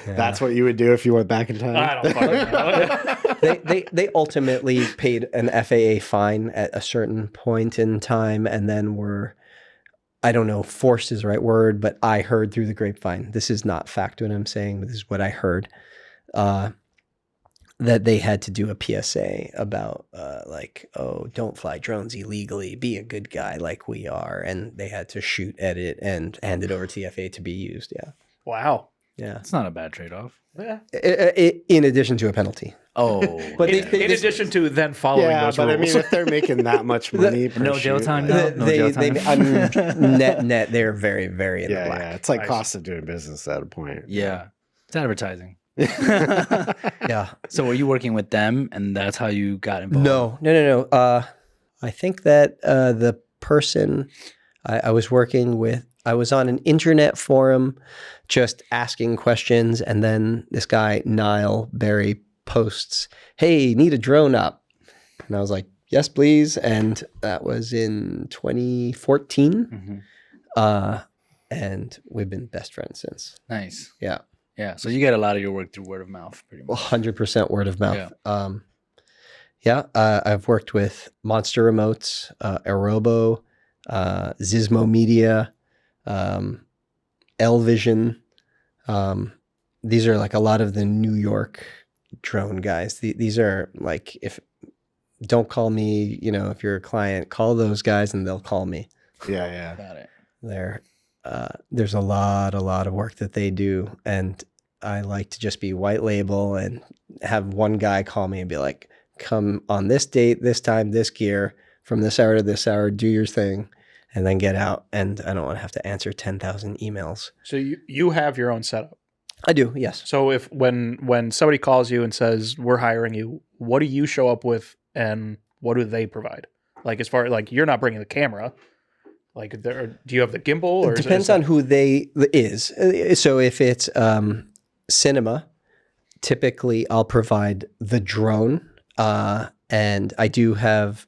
That's what you would do if you went back in time? I don't fucking know. They ultimately paid an FAA fine at a certain point in time, and then were, I don't know, forced is the right word, but I heard through the grapevine. This is not fact what I'm saying, but this is what I heard. That they had to do a PSA about don't fly drones illegally, be a good guy like we are. And they had to shoot, edit, and hand it over to the FAA to be used. Yeah. Wow. Yeah. It's not a bad trade-off. Yeah. In addition to a penalty. Oh. But in addition to then following those rules. I mean, if they're making that much money per no jail shoot, time like- now? No jail time? Net, they're very, very in the black. Yeah, it's like cost of doing business at a point. Yeah. It's advertising. Yeah. So were you working with them, and that's how you got involved? No. I think that the person I was working with, I was on an internet forum just asking questions, and then this guy, Niall Berry, posts, "Hey, need a drone up?" And I was like, "Yes, please." And that was in 2014. And we've been best friends since. Nice. Yeah. Yeah. So you get a lot of your work through word of mouth, pretty much. 100% word of mouth. I've worked with Monster Remotes, Aerobo, Zismo Media, L-Vision. These are like a lot of the New York drone guys. These are like, don't call me, if you're a client, call those guys and they'll call me. Yeah. Got it. There's a lot of work that they do, and I like to just be white label and have one guy call me and be like, come on this date, this time, this gear, from this hour to this hour, do your thing, and then get out. And I don't want to have to answer 10,000 emails. So you have your own setup. I do, yes. So when somebody calls you and says, we're hiring you, what do you show up with and what do they provide? Like, as far like, you're not bringing the camera. Like, do you have the gimbal? Or it depends on who they is. So if it's cinema, typically I'll provide the drone. And I did have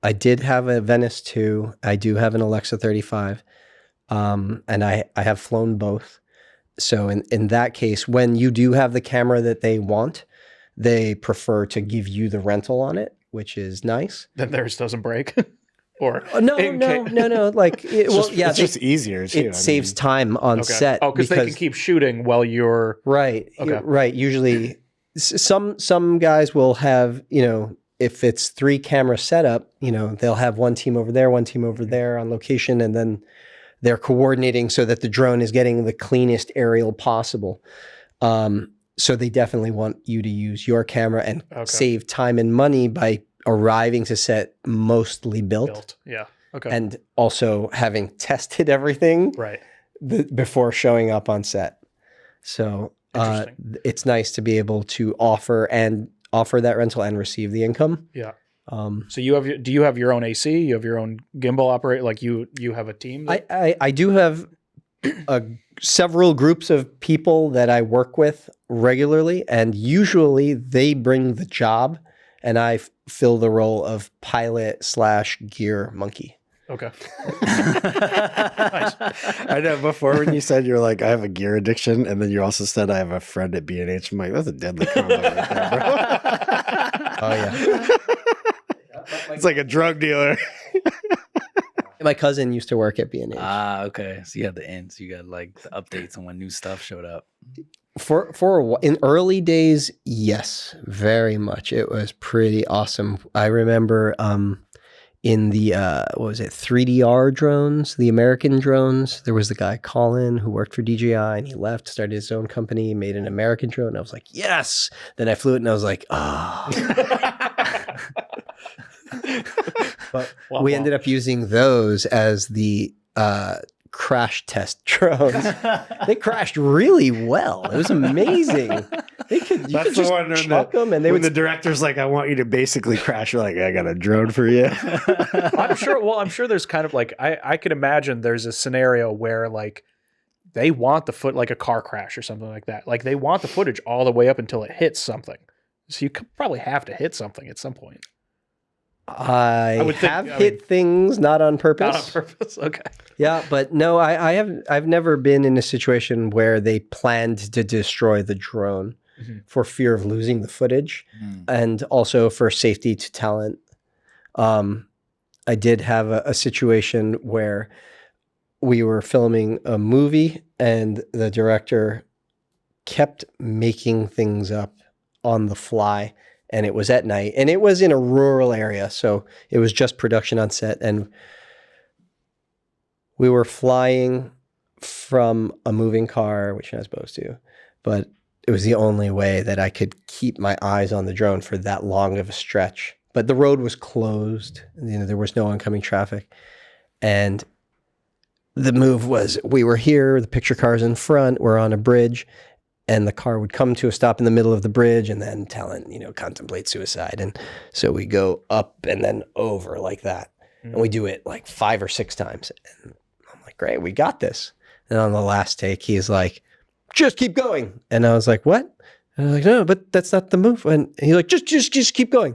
a Venice 2. I do have an Alexa 35. And I have flown both. So in that case, when you do have the camera that they want, they prefer to give you the rental on it, which is nice. Then theirs doesn't break. Or No. Like, It's just easier too. it saves time on set. Oh, because they can keep shooting while you're right. Okay. Right. Usually, some guys will have, if it's 3 camera setup, they'll have one team over there on location, and then they're coordinating so that the drone is getting the cleanest aerial possible. So they definitely want you to use your camera and save time and money by arriving to set mostly built. Yeah. Okay. And also having tested everything Right. before showing up on set. So it's nice to be able to offer that rental and receive the income. Yeah. So do you have your own AC? You have your own gimbal operator? Like you have a team? I do have several groups of people that I work with regularly, and usually they bring the job, and I fill the role of pilot/gear monkey. Okay. Nice. I know. Before, when you said you're like, I have a gear addiction, and then you also said I have a friend at B&H. I'm like, that's a deadly combo right there, bro. Oh yeah. It's like a drug dealer. My cousin used to work at B&H. Okay. So you had the ends. You got like the updates on when new stuff showed up. In early days, yes, very much. It was pretty awesome. I remember in the 3DR drones, the American drones, there was the guy Colin who worked for DJI, and he left, started his own company, made an American drone. And I was like, yes. Then I flew it and I was like, But we ended up using those as the crash test drones. They crashed really well. It was amazing. That's the one when the director's like, I want you to basically crash. You're like, I got a drone for you. I'm sure there's kind of like, I could imagine there's a scenario where like they want the like a car crash or something like that. Like they want the footage all the way up until it hits something. So you could probably have to hit something at some point. I have hit things not on purpose. Not on purpose. Okay. Yeah, but no, I've never been in a situation where they planned to destroy the drone for fear of losing the footage, and also for safety to talent. I did have a situation where we were filming a movie and the director kept making things up on the fly. And it was at night, and it was in a rural area, so it was just production on set. And we were flying from a moving car, which you're not supposed to, but it was the only way that I could keep my eyes on the drone for that long of a stretch. But the road was closed, there was no oncoming traffic. And the move was, we were here, the picture car's in front, we're on a bridge, and the car would come to a stop in the middle of the bridge, and then talent, contemplate suicide. And so we go up and then over like that. And we do it like 5 or 6 times. And I'm like, great, we got this. And on the last take, he's like, just keep going. And I was like, what? And I was like, no, but that's not the move. And he's like, just keep going.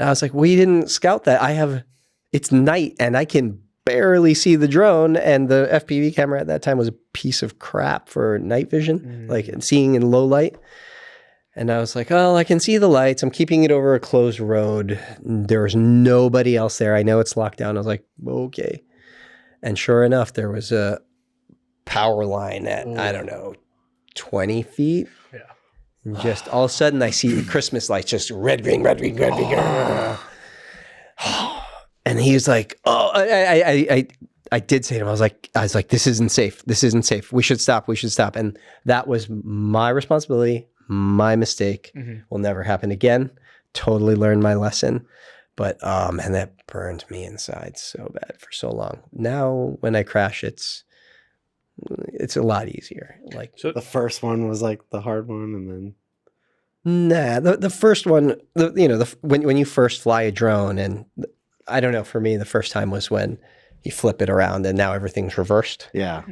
And I was like, we didn't scout that. It's night and I can barely see the drone, and the FPV camera at that time was a piece of crap for night vision, like seeing in low light. And I was like, oh, I can see the lights. I'm keeping it over a closed road. There's nobody else there. I know it's locked down. I was like, okay. And sure enough, there was a power line at, I don't know, 20 feet. Yeah. And just all of a sudden I see the Christmas lights, just red, green, red, green, red, green. And he was like, oh, I did say to him, I was like, this isn't safe. This isn't safe. We should stop. And that was my responsibility, my mistake. Will never happen again. Totally learned my lesson. But, and that burned me inside so bad for so long. Now when I crash, it's a lot easier. Like, so the first one was like the hard one, and then. Nah, the first one, when you first fly a drone, and I don't know, for me, the first time was when you flip it around and now everything's reversed. Yeah.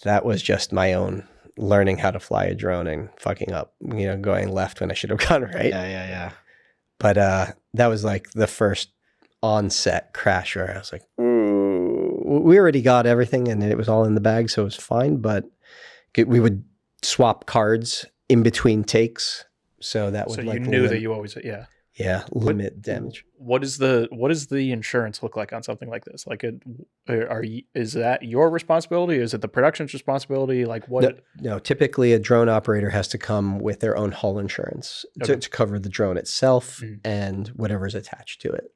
That was just my own learning how to fly a drone and fucking up, going left when I should have gone right. Yeah. But that was like the first on-set crash where I was like, we already got everything and it was all in the bag, so it was fine. But we would swap cards in between takes. So that would, so like, you knew that you always, Yeah, limit damage. What does the insurance look like on something like this? Like, is that your responsibility? Is it the production's responsibility? Like, what? No, typically a drone operator has to come with their own hull insurance to cover the drone itself and whatever's attached to it.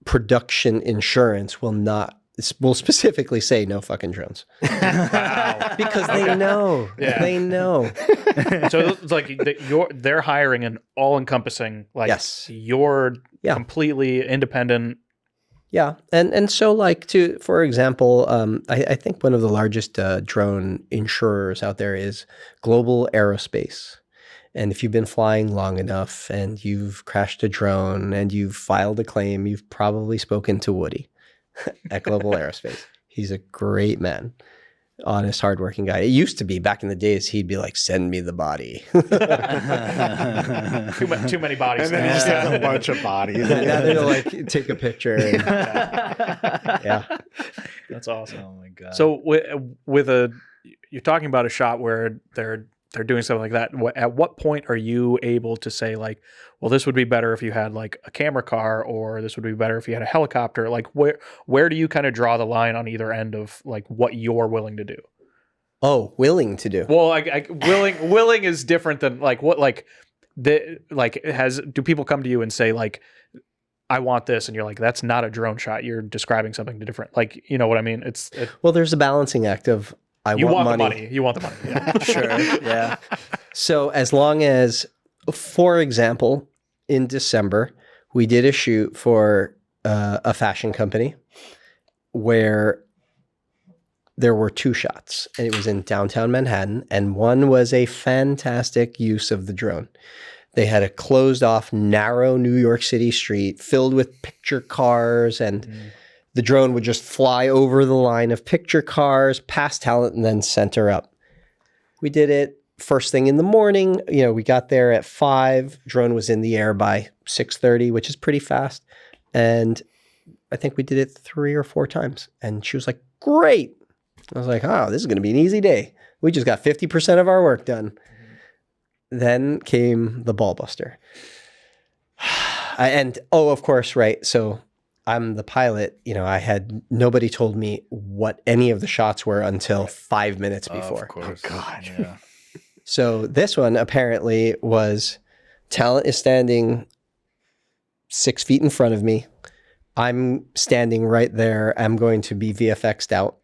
Production insurance will specifically say no fucking drones. Wow. Because they know. Yeah. They know. So it's like they're hiring an all-encompassing, like, Yes. you're completely independent. Yeah. And so, like, for example, I think one of the largest drone insurers out there is Global Aerospace. And if you've been flying long enough and you've crashed a drone and you've filed a claim, you've probably spoken to Woody at Global Aerospace. He's a great man. Honest, hardworking guy. It used to be back in the days, he'd be like, send me the body. Too many bodies. And then he just has a bunch of bodies. And now they'll like take a picture. And, yeah. That's awesome. Oh my God. So you're talking about a shot where they're doing something like that. At what point are you able to say, like, well, this would be better if you had like a camera car, or this would be better if you had a helicopter? Like, where do you kind of draw the line on either end of like what you're willing to do? Oh, willing to do. Well, willing is different than like what, like do people come to you and say, like, I want this, and you're like, that's not a drone shot. You're describing something different. Like, you know what I mean? Well, there's a balancing act of you want money. the money. You want the money. Yeah. Sure. Yeah. So as long as, for example, in December, we did a shoot for a fashion company where there were 2 shots, and it was in downtown Manhattan, and one was a fantastic use of the drone. They had a closed off, narrow New York City street filled with picture cars, and the drone would just fly over the line of picture cars, past talent, and then center up. We did it first thing in the morning. You know, we got there at 5. Drone was in the air by 6:30, which is pretty fast. And I think we did it 3 or 4 times. And she was like, great. I was like, oh, this is going to be an easy day. We just got 50% of our work done. Then came the ball buster. And, of course, right. So I'm the pilot. You know, nobody told me what any of the shots were until 5 minutes before. Of course. Oh, God. Yeah. So this one apparently was, talent is standing 6 feet in front of me. I'm standing right there. I'm going to be VFX'd out.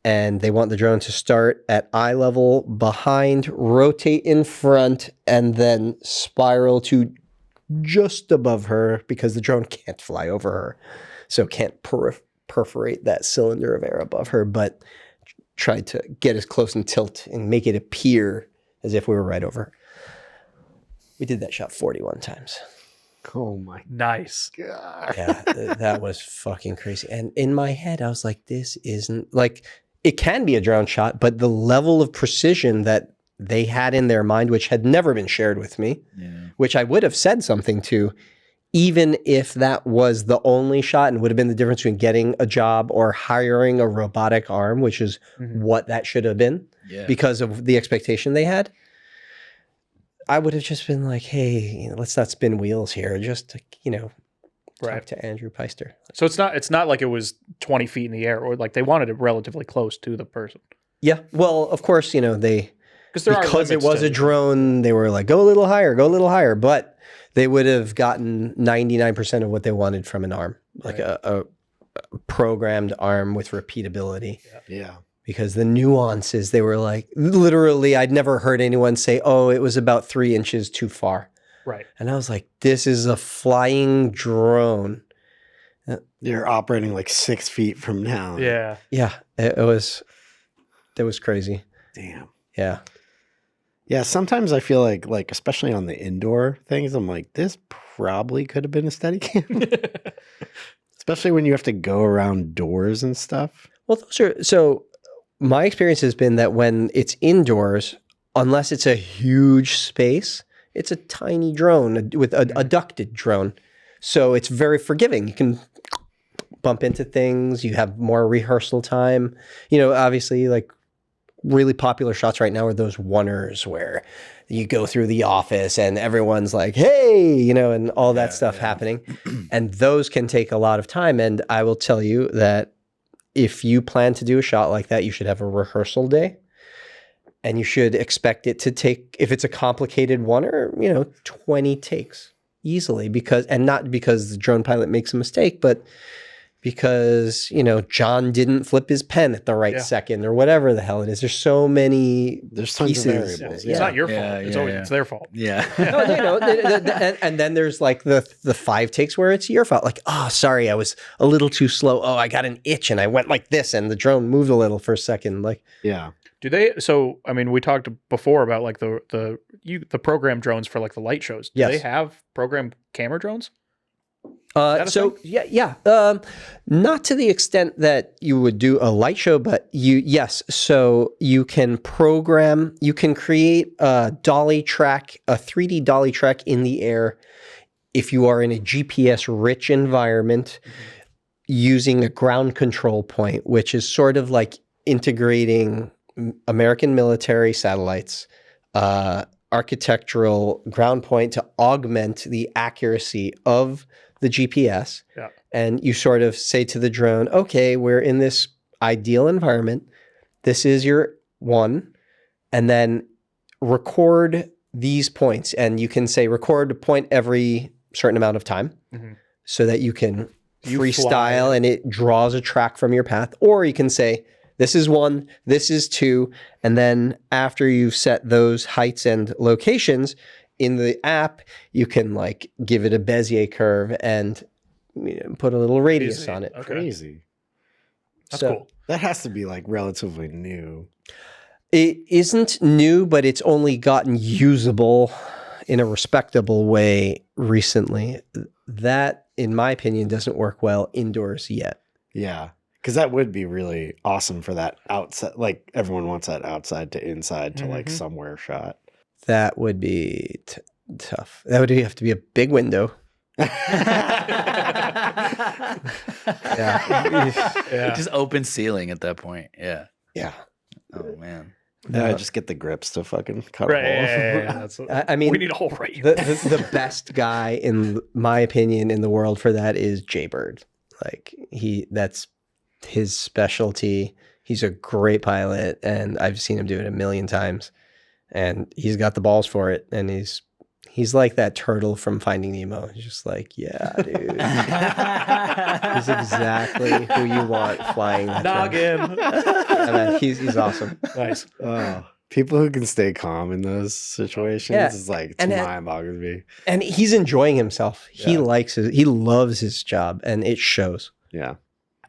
And they want the drone to start at eye level, behind, rotate in front, and then spiral to just above her, because the drone can't fly over her. So can't perforate that cylinder of air above her, but tried to get as close and tilt and make it appear as if we were right over her. We did that shot 41 times. Oh my Nice. God. Yeah, that was fucking crazy. And in my head, I was like, this isn't, like, it can be a drone shot, but the level of precision that they had in their mind, which had never been shared with me, which I would have said something to, even if that was the only shot, and would have been the difference between getting a job or hiring a robotic arm, which is what that should have been, because of the expectation they had. I would have just been like, hey, let's not spin wheels here. Just, talk to Andrew Peister. So it's not like it was 20 feet in the air, or like they wanted it relatively close to the person. Yeah. Well, of course, because it was a drone, they were like, go a little higher. But they would have gotten 99% of what they wanted from an arm, like a programmed arm with repeatability. Yeah. Because the nuances, they were like, literally, I'd never heard anyone say, oh, it was about 3 inches too far. Right. And I was like, this is a flying drone. You're operating like 6 feet from now. Yeah. Yeah. That was crazy. Damn. Yeah. Yeah. Sometimes I feel like, especially on the indoor things, I'm like, this probably could have been a Steadicam. Especially when you have to go around doors and stuff. Well, so my experience has been that when it's indoors, unless it's a huge space, it's a tiny drone with a ducted drone. So it's very forgiving. You can bump into things. You have more rehearsal time. Obviously, like really popular shots right now are those oneers where you go through the office and everyone's like, hey, you know, and all that stuff happening. And those can take a lot of time. And I will tell you that if you plan to do a shot like that, you should have a rehearsal day. And you should expect it to take, if it's a complicated oneer, you know, 20 takes easily, not because the drone pilot makes a mistake, but because, you know, John didn't flip his pen at the right second or whatever the hell it is. There's so many There's tons pieces. of variables. It's not your fault. It's their fault. Yeah. No, they know. And then there's like the 5 takes where it's your fault. Like, oh, sorry, I was a little too slow. Oh, I got an itch and I went like this and the drone moved a little for a second. Like, Yeah. Do they? So I mean, we talked before about like the program drones for like the light shows. Do they have program camera drones? Not to the extent that you would do a light show, but so you can create a dolly track, a 3D dolly track in the air if you are in a GPS rich environment using a ground control point, which is sort of like integrating American military satellites, architectural ground point to augment the accuracy of the GPS. Yeah. And you sort of say to the drone, okay, we're in this ideal environment. This is your one. And then record these points. And you can say record a point every certain amount of time so that you can freestyle and it draws a track from your path. Or you can say, this is 1, this is 2. And then after you've set those heights and locations, in the app, you can like give it a Bezier curve and put a little radius on it. Okay. Crazy. That's cool. That has to be like relatively new. It isn't new, but it's only gotten usable in a respectable way recently. That, in my opinion, doesn't work well indoors yet. Yeah. Because that would be really awesome for that outside. Like everyone wants that outside to inside to like somewhere shot. That would be tough. That would have to be a big window. Yeah. Just open ceiling at that point. Yeah. Yeah. Oh man. Yeah, just get the grips to fucking cut a hole. Yeah. That's I mean, we need a hole right here. the best guy, in my opinion, in the world for that is Jaybird. Like that's his specialty. He's a great pilot, and I've seen him do it a million times. And he's got the balls for it, and he's like that turtle from Finding Nemo. He's just like, yeah, dude. He's exactly who you want flying that Noggin. He's awesome. Nice. Oh, people who can stay calm in those situations is like, it's mind-boggling to me. And he's enjoying himself. He he loves his job, and it shows. Yeah.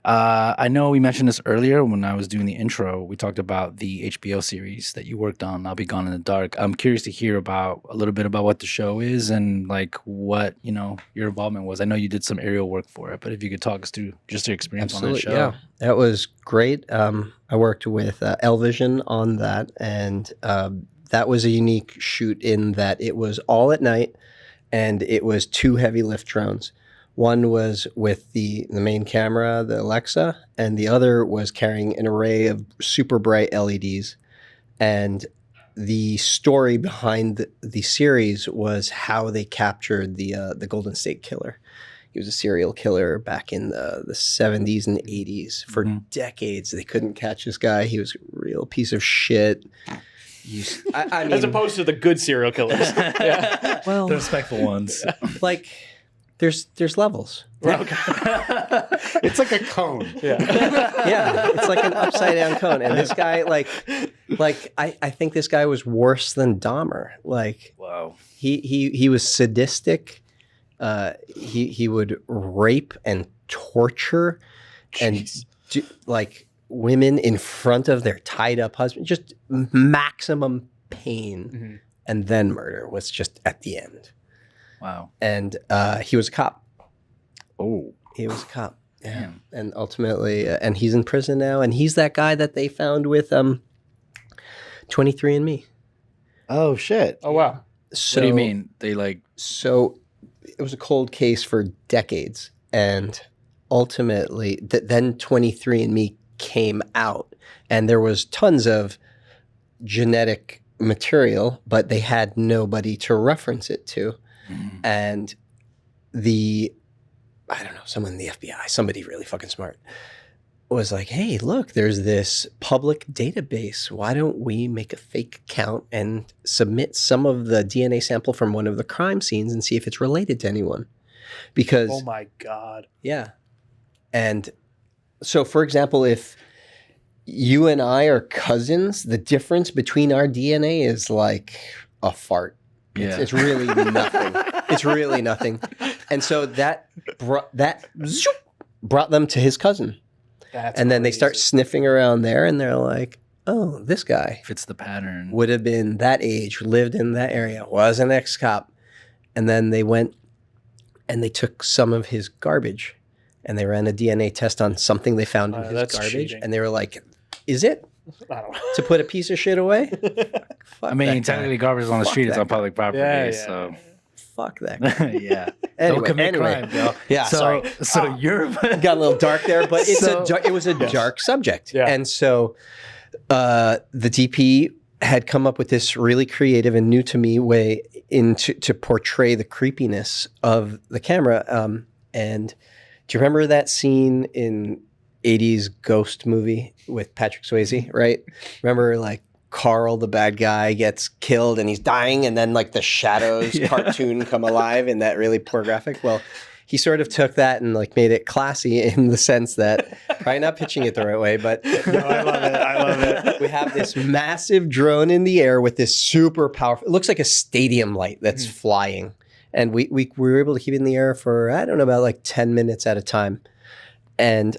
I know we mentioned this earlier when I was doing the intro. We talked about the HBO series that you worked on, I'll Be Gone in the Dark. I'm curious to hear a little bit about what the show is and like what, your involvement was. I know you did some aerial work for it, but if you could talk us through just your experience on that show. Yeah, that was great. I worked with Elvision on that, and that was a unique shoot in that it was all at night, and it was 2 heavy lift drones. One was with the main camera, the Alexa, and the other was carrying an array of super bright LEDs. And the story behind the series was how they captured the Golden State Killer. He was a serial killer back in the 70s and 80s. For decades, they couldn't catch this guy. He was a real piece of shit. I mean, as opposed to the good serial killers. Yeah. Well, the respectful ones. Like, there's levels. Okay. It's like a cone. Yeah, it's like an upside down cone. And this guy, I think this guy was worse than Dahmer. Like, wow. He was sadistic. He would rape and torture and do, like, women in front of their tied up husband. Just maximum pain, and then murder was just at the end. Wow. And he was a cop. Oh. He was a cop. Yeah. Damn. And ultimately, and he's in prison now. And he's that guy that they found with 23andMe. Oh, shit. Oh, wow. So, what do you mean? They like... So it was a cold case for decades. And ultimately, then 23andMe came out. And there was tons of genetic material, but they had nobody to reference it to. And I don't know, someone in the FBI, somebody really fucking smart, was like, hey, look, there's this public database. Why don't we make a fake account and submit some of the DNA sample from one of the crime scenes and see if it's related to anyone? Because, Oh my God. yeah. And so, for example, if you and I are cousins, the difference between our DNA is like a fart. Yeah. It's really nothing. It's really nothing. And so that brought them to his cousin. And then they start sniffing around there, and they're like, oh, this guy Fits the pattern. would have been that age, lived in that area, was an ex-cop. And then they went and they took some of his garbage, and they ran a DNA test on something they found in his that's garbage. cheating. And they were like, is it I don't know. to put a piece of shit away? Fuck I mean, that guy. technically, garbage is on the Fuck street. It's that on public property. Yeah. So, Fuck that guy. yeah. Anyway, Don't commit crime, yo. Yeah, So, sorry. so you're. Got a little dark there, but it's So- it was a dark subject. Yeah. And so the DP had come up with this really creative and new to me way to portray the creepiness of the camera. And do you remember that scene in 80s Ghost movie with Patrick Swayze, right? Remember like Carl, the bad guy, gets killed and he's dying, and then like the shadows cartoon come alive in that really poor graphic? Well, he sort of took that and like made it classy in the sense that, probably not pitching it the right way, but No, I love it. I love it. we have this massive drone in the air with this super powerful, it looks like a stadium light that's flying. And we were able to keep it in the air for, I don't know, about like 10 minutes at a time. And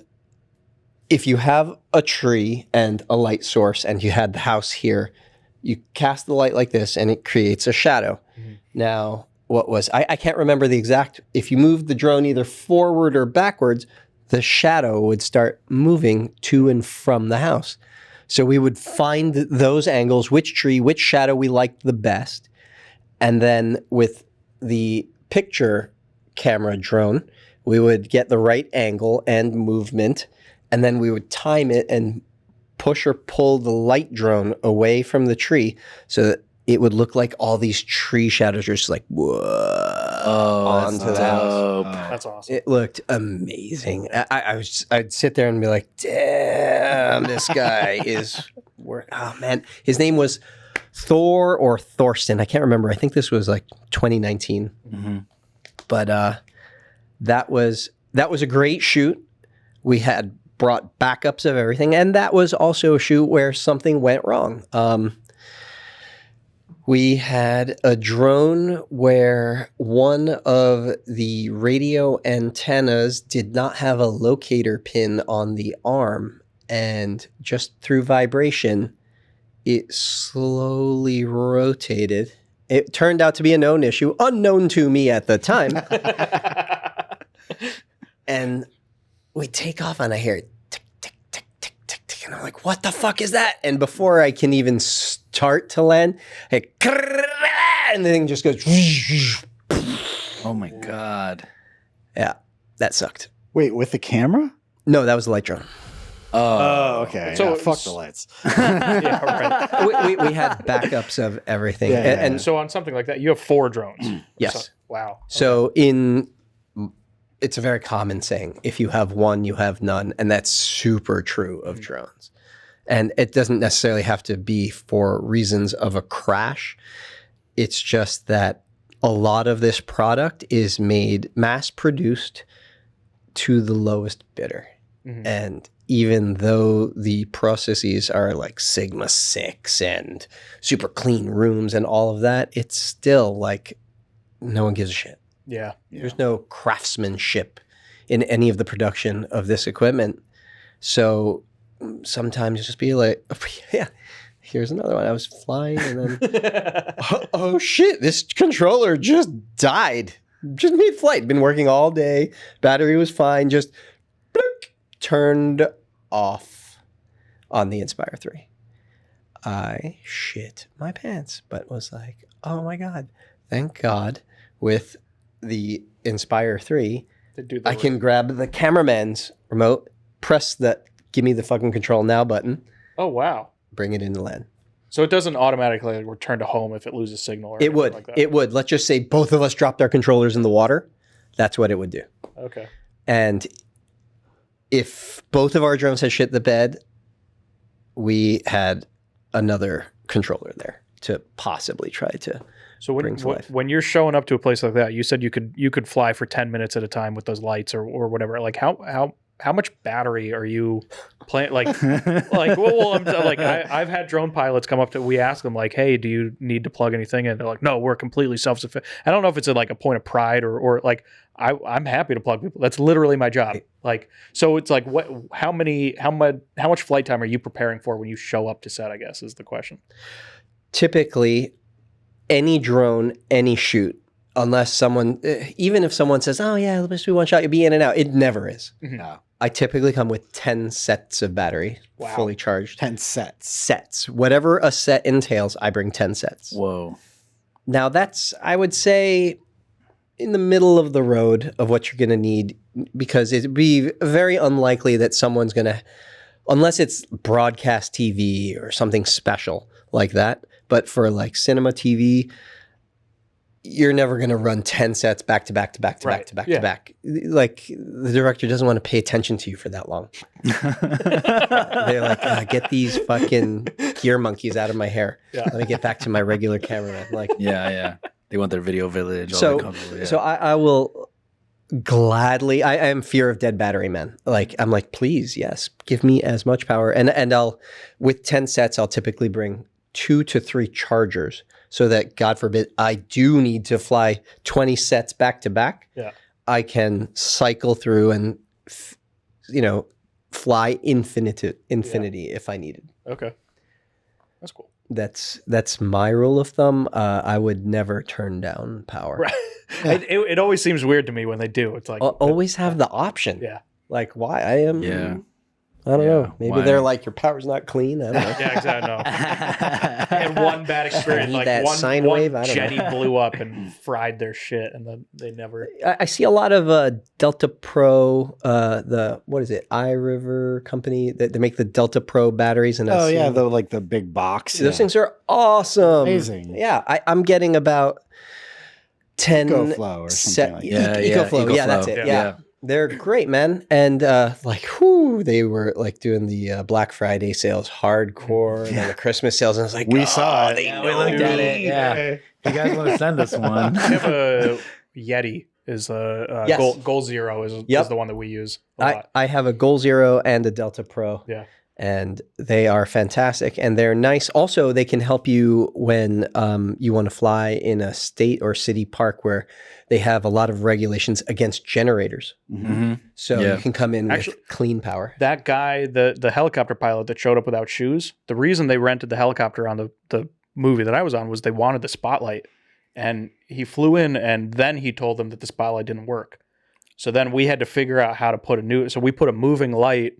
if you have a tree and a light source and you had the house here, you cast the light like this and it creates a shadow. Now, I can't remember the exact, if you move the drone either forward or backwards, the shadow would start moving to and from the house. So we would find those angles, which tree, which shadow we liked the best. And then with the picture camera drone, we would get the right angle and movement, and then we would time it and push or pull the light drone away from the tree so that it would look like all these tree shadows are just like, whoa, onto the house. That's awesome. It looked amazing. I'd sit there and be like, damn, this guy is oh man. His name was Thor or Thorsten. I can't remember. I think this was like 2019. But that was a great shoot. We had brought backups of everything, and that was also a shoot where something went wrong. We had a drone where one of the radio antennas did not have a locator pin on the arm, and just through vibration, it slowly rotated. It turned out to be a known issue, unknown to me at the time. And we take off and I hear tick, tick, tick, tick, tick, tick. And I'm like, what the fuck is that? And before I can even start to land, and the thing just goes. Oh my God. Yeah, that sucked. Wait, with the camera? No, that was the light drone. Oh, okay. So So fuck it's- the lights. Yeah, right. We had backups of everything. Yeah, yeah, and So on something like that, you have 4 drones. yes. So, wow. So it's a very common saying, if you have one, you have none. And that's super true of drones. And it doesn't necessarily have to be for reasons of a crash. It's just that a lot of this product is made mass produced to the lowest bidder. And even though the processes are like Sigma 6 and super clean rooms and all of that, it's still like no one gives a shit. Yeah. There's no craftsmanship in any of the production of this equipment. So sometimes you just be like, yeah, here's another one. I was flying and then, oh shit, this controller just died. Just mid-flight. Been working all day. Battery was fine. Just blink, turned off on the Inspire 3. I shit my pants, but was like, oh my God, thank God with the Inspire 3, I can grab the cameraman's remote, press that give me the fucking control now button, Oh, wow. bring it into land. So it doesn't automatically like, return to home if it loses signal or It anything would. like that? It would. Let's just say both of us dropped our controllers in the water. That's what it would do. Okay. And if both of our drones had shit the bed, we had another controller there to possibly try to. So bring to life. when you're showing up to a place like that, you said you could fly for 10 minutes at a time with those lights or whatever. Like how much battery are you playing? Like I've had drone pilots come up to. We ask them like, hey, do you need to plug anything in? They're like, no, we're completely self-sufficient. I don't know if it's like a point of pride or like I'm happy to plug people. That's literally my job. Like so, it's like how much flight time are you preparing for when you show up to set? I guess is the question. Typically, any drone, any shoot, unless someone, even if someone says, oh yeah, let's do one shot, you'll be in and out. It never is. No. I typically come with 10 sets of battery, Wow. fully charged. 10 sets. Sets. Whatever a set entails, I bring 10 sets. Whoa. Now that's, I would say, in the middle of the road of what you're going to need, because it'd be very unlikely that someone's going to, unless it's broadcast TV or something special like that. But for like cinema TV, you're never going to run 10 sets back to back to back to back to back to back. Like the director doesn't want to pay attention to you for that long. They're like, get these fucking gear monkeys out of my hair. Yeah. Let me get back to my regular cameraman. Like, Yeah. They want their video village. so, all that comfortable, yeah. so I will gladly. I am fear of dead battery, man. Like I'm like, please, yes, give me as much power, and I'll with 10 sets, I'll typically bring 2 to 3 chargers, so that God forbid I do need to fly 20 sets back to back. Yeah. I can cycle through and fly infinity if I needed. Okay. That's cool. That's my rule of thumb. I would never turn down power. Right. It always seems weird to me when they do. It's like Always have the option. Yeah. Like why? I am. Yeah. I don't know. Maybe why? they're like, your power's not clean. I don't know. Yeah, exactly. No. I had one bad experience. Need Like that one sine wave? I don't jetty know. blew up and fried their shit, and then they never. I see a lot of Delta Pro, what is it, iRiver company that they make the Delta Pro batteries. And Oh yeah, the big box. those things are awesome. Amazing. Yeah, I'm getting about 10 EcoFlow or something like that. EcoFlow. Yeah, that's it. Yeah. They're great, man. And they were like doing the Black Friday sales hardcore and then the Christmas sales. And I was like, We saw it. We looked at it. Yeah. You guys want to send us one? I have a Yeti. Is Yes. Goal Zero is the one that we use a lot. I have a Goal Zero and a Delta Pro. Yeah. And they are fantastic and they're nice. Also, they can help you when you want to fly in a state or city park where they have a lot of regulations against generators. Mm-hmm. So Yeah. you can come in Actually, with clean power. That guy, the helicopter pilot that showed up without shoes, the reason they rented the helicopter on the movie that I was on was they wanted the spotlight. And he flew in and then he told them that the spotlight didn't work. So then we had to figure out how to put we put a moving light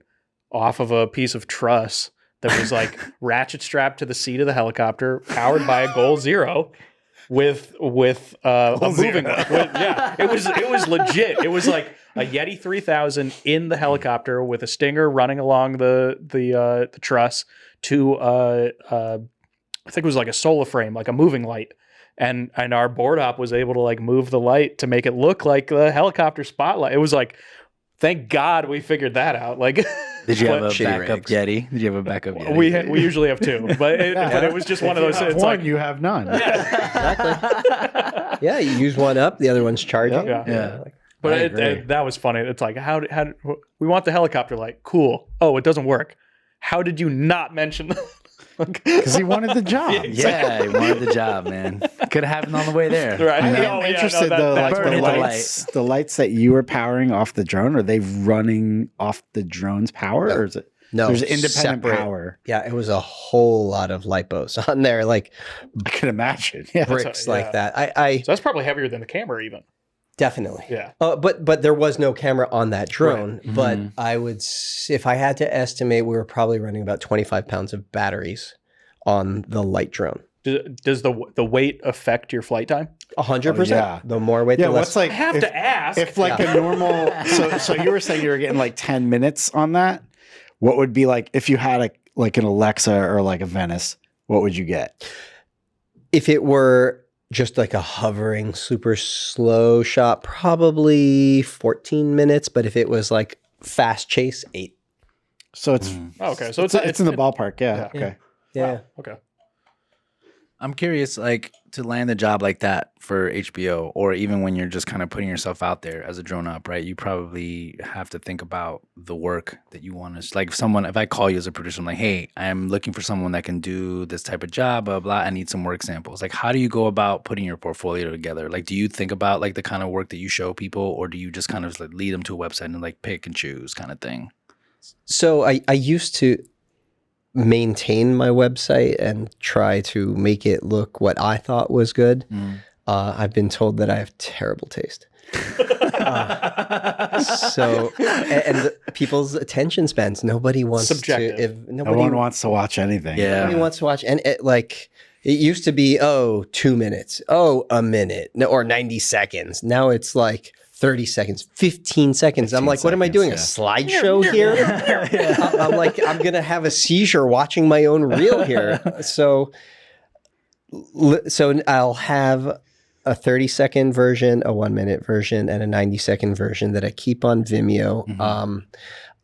off of a piece of truss that was like ratchet strapped to the seat of the helicopter, powered by a Goal Zero with a moving light. It was legit. It was like a Yeti 3000 in the helicopter with a stinger running along the truss to I think it was like a solar frame, like a moving light. And our board op was able to like move the light to make it look like the helicopter spotlight. It was like, thank God we figured that out. Like, Did you have a Shitty backup rigs. Yeti? Did you have a backup Yeti? we usually have 2, but it was just one of those. If you have It's one, like, you have none. Exactly. Yeah, you use one up, the other one's charging. Yeah. Yeah. but I agree. that was funny. It's like, how we want the helicopter light? Cool. Oh, it doesn't work. How did you not mention that? Because he wanted the job. Yeah, he wanted the job, man. Could have happened on the way there. Right. I'm Oh, yeah, interested no, though, that's like burning the the lights that you were powering off the drone, are they running off the drone's power, or is it? No, There's independent separate. power. Yeah, it was a whole lot of lipos on there, like I can imagine. Yeah. bricks yeah. like that. I So that's probably heavier than the camera, even. definitely. Yeah. But there was no camera on that drone. Right. But Mhm. I would, if I had to estimate, we were probably running about 25 pounds of batteries on the light drone. Does the weight affect your flight time? 100%. yeah. The more weight, Yeah, the what's less. like I have to ask. if like a normal so you were saying you were getting like 10 minutes on that. What would be like if you had an Alexa or like a Venice? what would you get? If it were just like a hovering, super slow shot, probably 14 minutes. But if it was like fast chase, 8. So it's okay. So it's in the ballpark. Yeah. Yeah. Okay. Yeah. Wow, okay. I'm curious, like, to land a job like that for HBO, or even when you're just kind of putting yourself out there as a drone op, right? You probably have to think about the work that you want to, like, if I call you as a producer, I'm like, hey, I'm looking for someone that can do this type of job, blah, blah, I need some work samples. Like, how do you go about putting your portfolio together? Like, do you think about, like, the kind of work that you show people, or do you just kind of, like, lead them to a website and, like, pick and choose kind of thing? So I used to maintain my website and try to make it look what I thought was good. I've been told that I have terrible taste. And people's attention spans. Nobody wants Subjective. to. No one wants to watch anything. Yeah. Nobody wants to watch. And it used to be 2 minutes, a minute, or 90 seconds. Now it's like 30 seconds, 15 seconds. I'm like, what am I doing? A slideshow here? I'm like, I'm going to have a seizure watching my own reel here. So I'll have a 30-second version, a 1-minute version, and a 90-second version that I keep on Vimeo.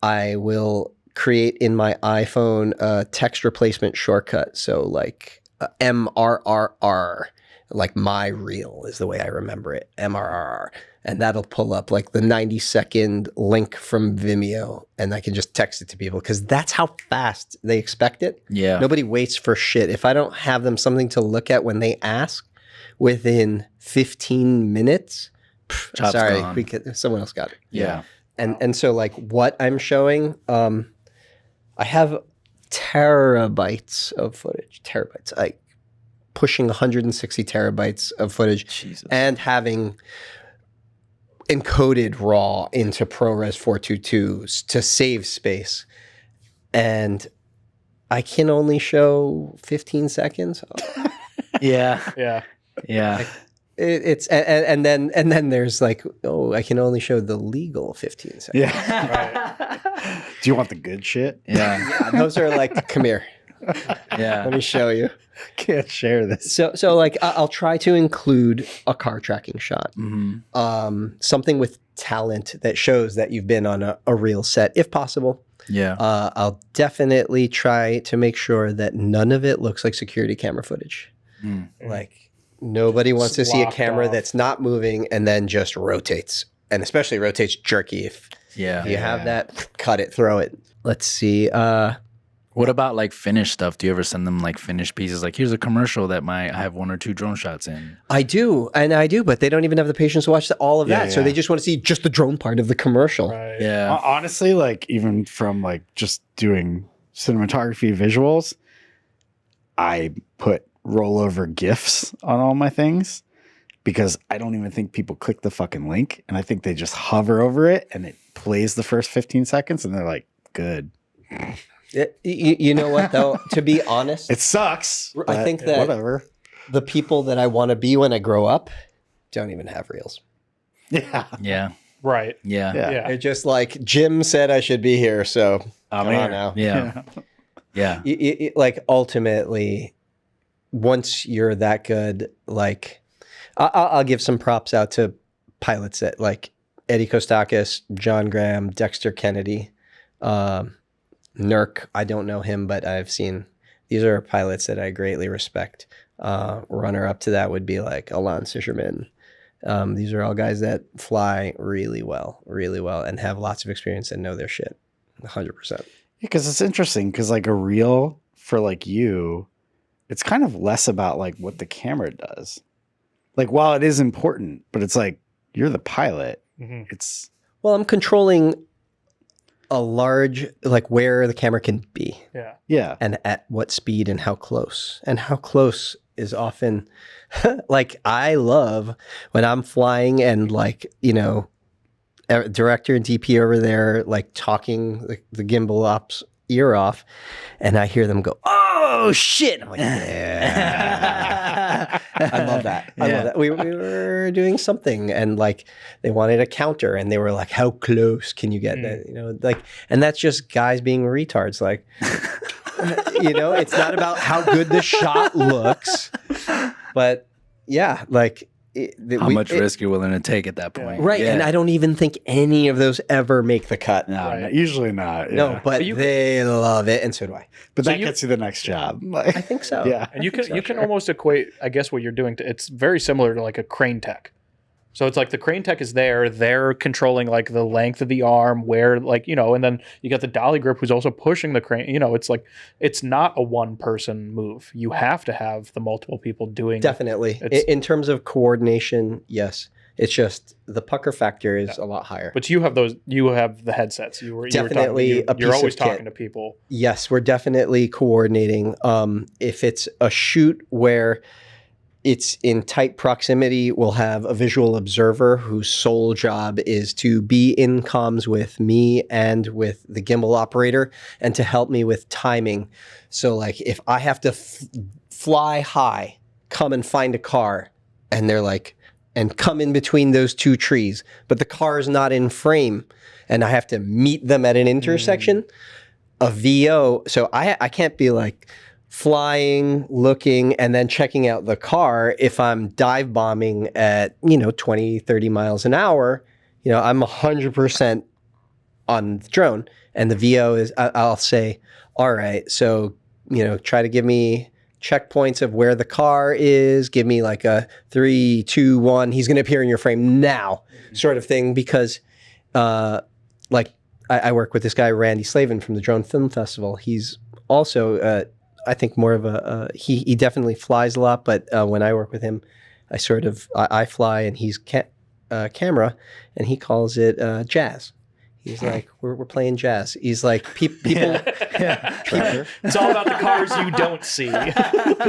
I will create in my iPhone a text replacement shortcut. So like MRRR, like my reel is the way I remember it, MRRR. And that'll pull up like the 90-second link from Vimeo, and I can just text it to people because that's how fast they expect it. Yeah. Nobody waits for shit. If I don't have them something to look at when they ask within 15 minutes, Job's sorry, gone. because someone else got it. Yeah. And so like what I'm showing, I have terabytes of footage, like pushing 160 terabytes of footage. Jesus. And having encoded raw into ProRes 422s to save space. And I can only show 15 seconds. Yeah. Yeah. Yeah. It's and then there's like, I can only show the legal 15 seconds. Yeah. Do you want the good shit? Yeah. Those are like, come here. Yeah. Let me show you. Can't share this. So like I'll try to include a car tracking shot, something with talent that shows that you've been on a real set, if possible. Yeah. I'll definitely try to make sure that none of it looks like security camera footage. Like nobody wants to see a Locked camera off. that's not moving and then just rotates, and especially rotates jerky. If you have that, cut it, throw it. Let's see. What about like finished stuff? Do you ever send them like finished pieces? Like, here's a commercial that I have 1 or 2 drone shots in. I do, but they don't even have the patience to watch all of that. So they just want to see just the drone part of the commercial. Right. Yeah. Honestly, like even from like just doing cinematography visuals, I put rollover GIFs on all my things because I don't even think people click the fucking link, and I think they just hover over it and it plays the first 15 seconds and they're like, good. You know what, though? To be honest, It sucks. I think that whatever. the people that I want to be when I grow up don't even have reels. Yeah. Yeah. Right. Yeah. Yeah. Yeah. They're just like, Jim said I should be here, so I'm come on here. now. Yeah. Yeah. Like ultimately, once you're that good, like I'll give some props out to pilots that like Eddie Kostakis, John Graham, Dexter Kennedy, Nurk. I don't know him, but I've seen. These are pilots that I greatly respect. Runner up to that would be like Alon Sisherman. These are all guys that fly really well, and have lots of experience and know their shit, 100%. Because it's interesting because like a reel for like you, it's kind of less about like what the camera does. Like while it is important, but it's like you're the pilot. It's Well, I'm controlling a large, like where the camera can be. Yeah. yeah. And at what speed and how close. And how close is often like I love when I'm flying and like, you know, director and DP over there like talking the gimbal ops ear off, and I hear them go, "Oh shit!" I'm like, "Yeah." I love that. I love that. We were doing something, and like they wanted a counter, and they were like, "How close can you get?" That, you know, like, and that's just guys being retards. Like, It's not about how good the shot looks, but yeah, like How much risk you're willing to take at that point. right? Yeah. And I don't even think any of those ever make the cut. No, Right. usually not. Yeah. No, but they love it, and so do I. but So that gets you the next job. Like, I think so. yeah. And you can almost equate, I guess, what you're doing to, it's very similar to like a crane tech. So it's like the crane tech is there, they're controlling like the length of the arm, where like, and then you got the dolly grip who's also pushing the crane. It's like, it's not a one person move. You have to have the multiple people doing. Definitely. In terms of coordination, yes. It's just the pucker factor is a lot higher. But you have the headsets. Definitely you're always kit. talking to people. Yes, we're definitely coordinating. If it's a shoot where it's in tight proximity, we'll have a visual observer whose sole job is to be in comms with me and with the gimbal operator and to help me with timing. So like if I have to fly high, come and find a car, and they're like, and come in between those two trees, but the car is not in frame and I have to meet them at an intersection, a VO. So I can't be like flying, looking, and then checking out the car. If I'm dive bombing at, 20, 30 miles an hour, I'm 100% on the drone. And the VO is, I'll say, all right, so, try to give me checkpoints of where the car is, give me like a 3, 2, 1, he's going to appear in your frame now sort of thing. Because like I work with this guy, Randy Slavin from the Drone Film Festival. He's also, I think more of he definitely flies a lot, but when I work with him, I fly and he's camera, and he calls it jazz. He's like, we're playing jazz. He's like, people. It's all about the cars you don't see.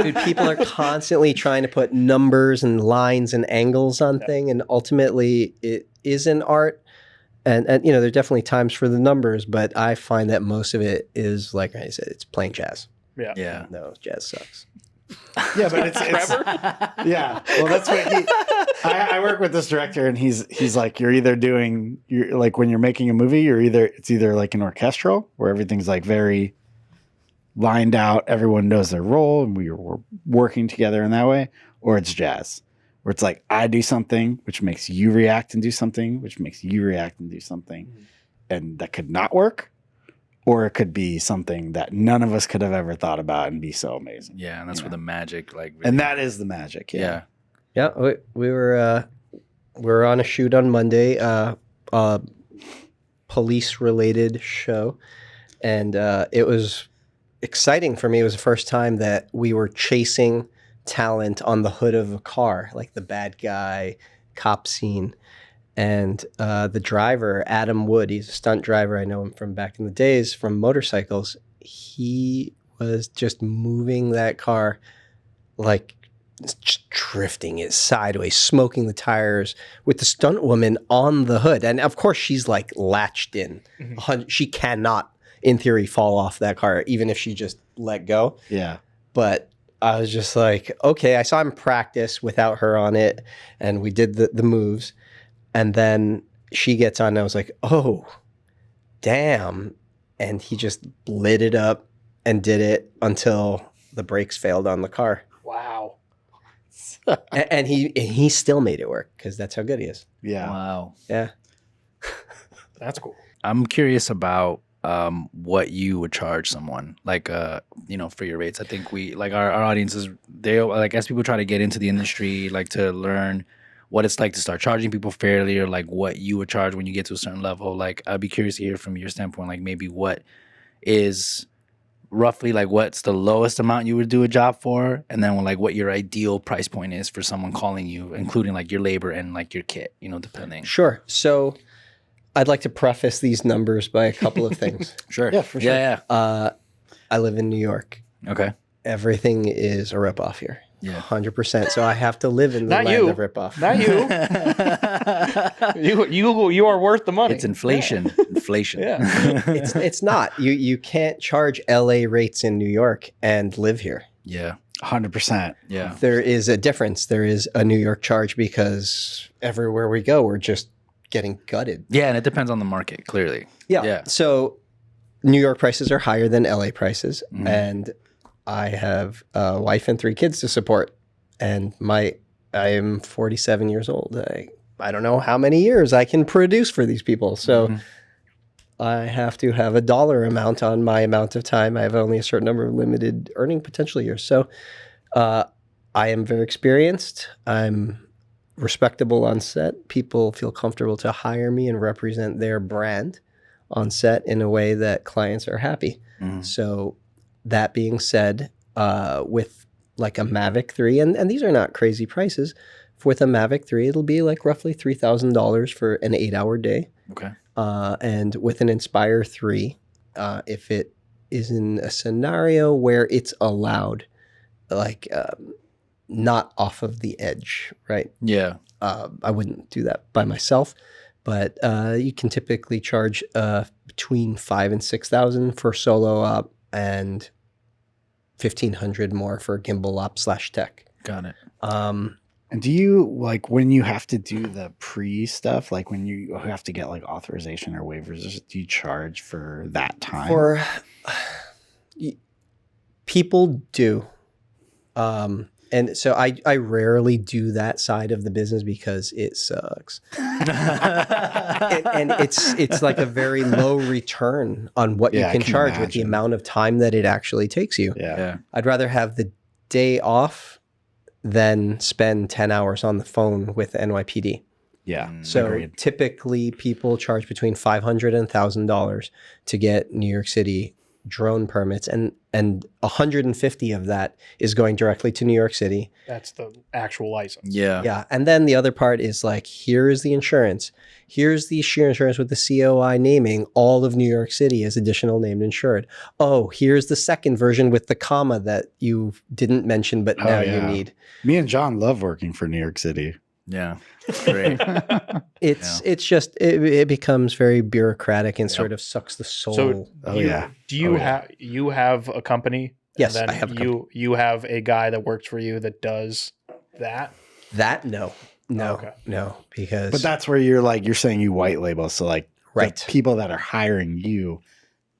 Dude, people are constantly trying to put numbers and lines and angles on thing, and ultimately it is an art. And there are definitely times for the numbers, but I find that most of it is, like I said, it's playing jazz. Yeah. No, jazz sucks. Yeah, but it's yeah. Well, that's what I work with this director, and he's like, you're like when you're making a movie, it's either like an orchestral where everything's like very lined out, everyone knows their role, and we're working together in that way, or it's jazz where it's like I do something which makes you react and do something which makes you react and do something, and that could not work. Or it could be something that none of us could have ever thought about and be so amazing. Yeah, and that's where the magic, like, really, and that is the magic. Yeah. Yeah, we were on a shoot on Monday, police-related show, and it was exciting for me. It was the first time that we were chasing talent on the hood of a car, like the bad guy cop scene. And the driver, Adam Wood, he's a stunt driver. I know him from back in the days from motorcycles. He was just moving that car, like just drifting it sideways, smoking the tires with the stunt woman on the hood. And of course, she's like latched in. Mm-hmm. She cannot, in theory, fall off that car, even if she just let go. Yeah. But I was just like, okay, I saw him practice without her on it, and we did the moves. And then she gets on, and I was like, oh, damn. And he just lit it up and did it until the brakes failed on the car. Wow. and he still made it work because that's how good he is. Yeah. Wow. Yeah. That's cool. I'm curious about what you would charge someone, like for your rates. I think we like our audiences, they like, as people try to get into the industry, like to learn what it's like to start charging people fairly, or like what you would charge when you get to a certain level. Like, I'd be curious to hear from your standpoint, like maybe what is roughly, like, what's the lowest amount you would do a job for, and then like what your ideal price point is for someone calling you, including like your labor and like your kit, depending. Sure. So I'd like to preface these numbers by a couple of things. Sure. Yeah, for sure. Yeah. I live in New York. Okay. Everything is a ripoff here. Yeah. 100%. So I have to live in the Not land you. of ripoff. Not you. you are worth the money. It's inflation. Inflation. Yeah. It's not. You can't charge LA rates in New York and live here. Yeah. 100%. Yeah. There is a difference. There is a New York charge because everywhere we go, we're just getting gutted. Yeah, and it depends on the market, clearly. Yeah. Yeah. So New York prices are higher than LA prices, and I have a wife and 3 kids to support, and I am 47 years old. I don't know how many years I can produce for these people, so I have to have a dollar amount on my amount of time. I have only a certain number of limited earning potential years, so I am very experienced. I'm respectable on set. People feel comfortable to hire me and represent their brand on set in a way that clients are happy. So that being said, with like a Mavic 3, and these are not crazy prices, with a Mavic 3, it'll be like roughly $3,000 for an 8-hour day. Okay. And with an Inspire 3, if it is in a scenario where it's allowed, like not off of the edge, right? Yeah. I wouldn't do that by myself, but you can typically charge between $5,000 and $6,000 for solo op and $1,500 more for gimbal op / tech. Got it. And do you, like, when you have to do the pre stuff, like when you have to get like authorization or waivers, do you charge for that time? For people do. And so I rarely do that side of the business because it sucks. and it's like a very low return on what you can charge with the amount of time that it actually takes you. Yeah. I'd rather have the day off than spend 10 hours on the phone with NYPD. Yeah. So agreed. typically people charge between $500 and $1,000 to get New York City drone permits, and 150 of that is going directly to New York City. That's the actual license. Yeah. Yeah. And then the other part is like, here is the insurance. Here's the sheer insurance with the COI naming all of New York City as additional named insured. Oh, here's the second version with the comma that you didn't mention, but now you need. Me and John love working for New York City. Yeah. It's great. It's just, it becomes very bureaucratic and sort of sucks the soul. So do you have a company? Yes, and then I have a company. You have a guy that works for you that does that? That, no, Okay. no, because. But that's where you're saying you white label. So like Right. the people that are hiring you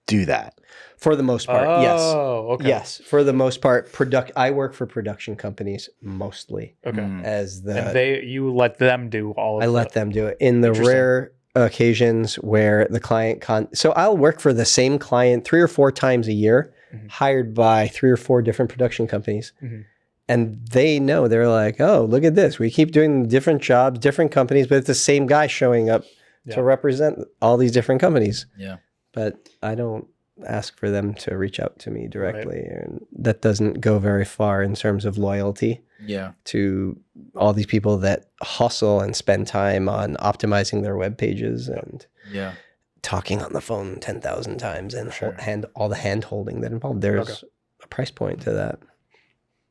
do that. For the most part, yes. Oh, okay. Yes, for the most part, I work for production companies mostly. Okay. As the And you let them do all of I let them do it in the Interesting. rare occasions where the client so I'll work for the same client 3 or 4 times a year, hired by 3 or 4 different production companies. And they know, they're like, oh, look at this. We keep doing different jobs, different companies, but it's the same guy showing up to represent all these different companies. Yeah. But I don't ask for them to reach out to me directly. And that doesn't go very far in terms of loyalty Yeah. to all these people that hustle and spend time on optimizing their web pages and Yeah. talking on the phone 10,000 times and Sure. all the hand holding that involved. There's a price point to that.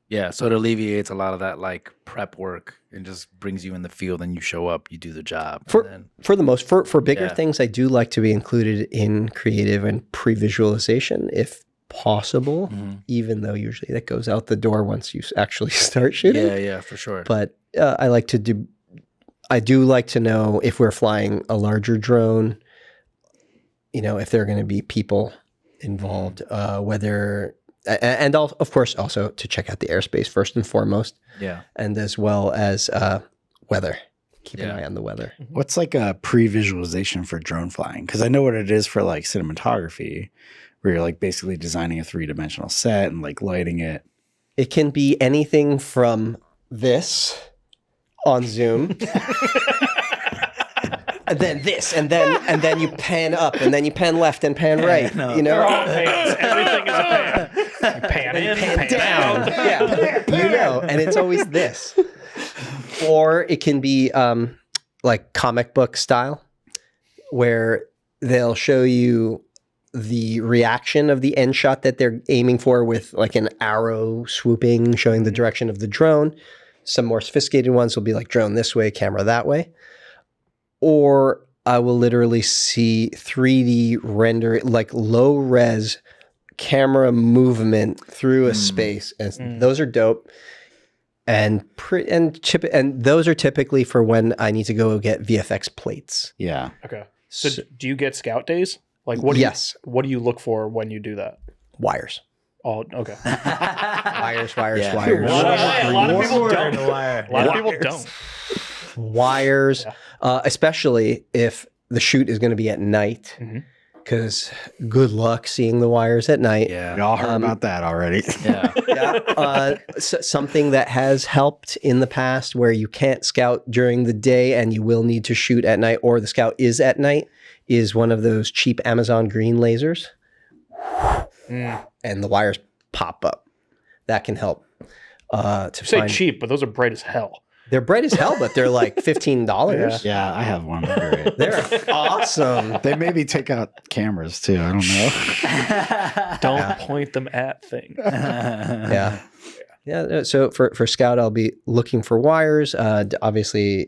Yeah. So it alleviates a lot of that like prep work and just brings you in the field and you show up, you do the job. For the most, for bigger Yeah. things, I do like to be included in creative and pre-visualization if possible, even though usually that goes out the door once you actually start shooting. Yeah, for sure. But I do like to know if we're flying a larger drone, if there are going to be people involved, whether, and of course also to check out the airspace first and foremost. Yeah. And as well as weather. Keep an eye on the weather. What's like a pre-visualization for drone flying? Because I know what it is for like cinematography, where you're like basically designing a 3-dimensional set and like lighting it. It can be anything from this on Zoom. And then this, and then you pan up, and then you pan left and pan right. They're all pans. Everything is a pan. You pan in, pan down. out. Yeah, and it's always this. Or it can be like comic book style, where they'll show you the reaction of the end shot that they're aiming for with like an arrow swooping, showing the direction of the drone. Some more sophisticated ones will be like drone this way, camera that way. Or I will literally see 3D render, like low res camera movement through a space. And those are dope. And those are typically for when I need to go get VFX plates. Yeah. Okay. So do you get scout days? Like what? Yes. What do you look for when you do that? Wires. Oh, okay. Wires, wires, Yeah. wires. A lot of people Word. don't. A lot of people don't. Wires, Yeah. especially if the shoot is going to be at night, Mhm. because good luck seeing the wires at night. We Yeah. all heard about that already. Yeah. Yeah. Something that has helped in the past where you can't scout during the day and you will need to shoot at night, or the scout is at night, is one of those cheap Amazon green lasers. And the wires pop up. That can help. To You say find cheap, but those are bright as hell. they're bright as hell, but they're like $15. Yeah, I have one. They're great. They're awesome. They maybe take out cameras too. I don't know. Don't point them at things. Yeah. Yeah. So for Scout, I'll be looking for wires. Obviously,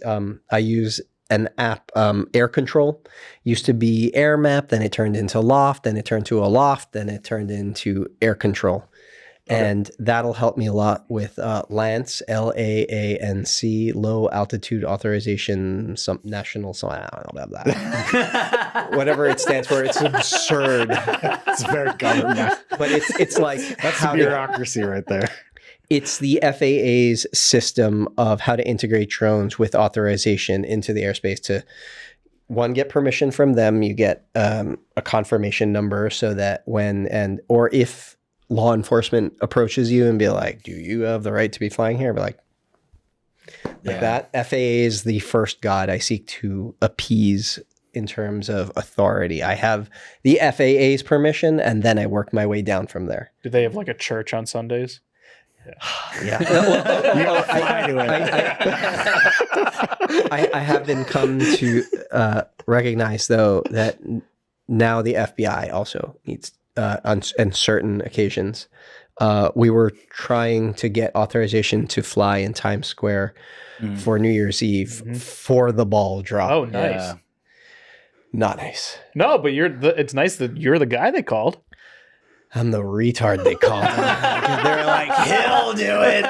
I use an app, Air Control. Used to be Air Map, then it turned into Loft, then it turned to a Loft, then it turned into Air Control. And that'll help me a lot with LAANC, LAANC, Low Altitude Authorization, some national, whatever it stands for. It's absurd, It's very government. but it's like That's how to, bureaucracy right there. it's the FAA's system of how to integrate drones with authorization into the airspace to, one, get permission from them. You get a confirmation number so that or if law enforcement approaches you and be like, do you have the right to be flying here? Be like that. FAA is the first god I seek to appease in terms of authority. I have the FAA's permission, and then I work my way down from there. Do they have like a church on Sundays? Yeah. I have been come to recognize, though, that now the FBI also needs, on certain occasions, we were trying to get authorization to fly in Times Square for New Year's Eve for the ball drop. Oh, nice. Yeah. Not nice. No, but it's nice that you're the guy they called. I'm the retard they called. They're like, he'll do it.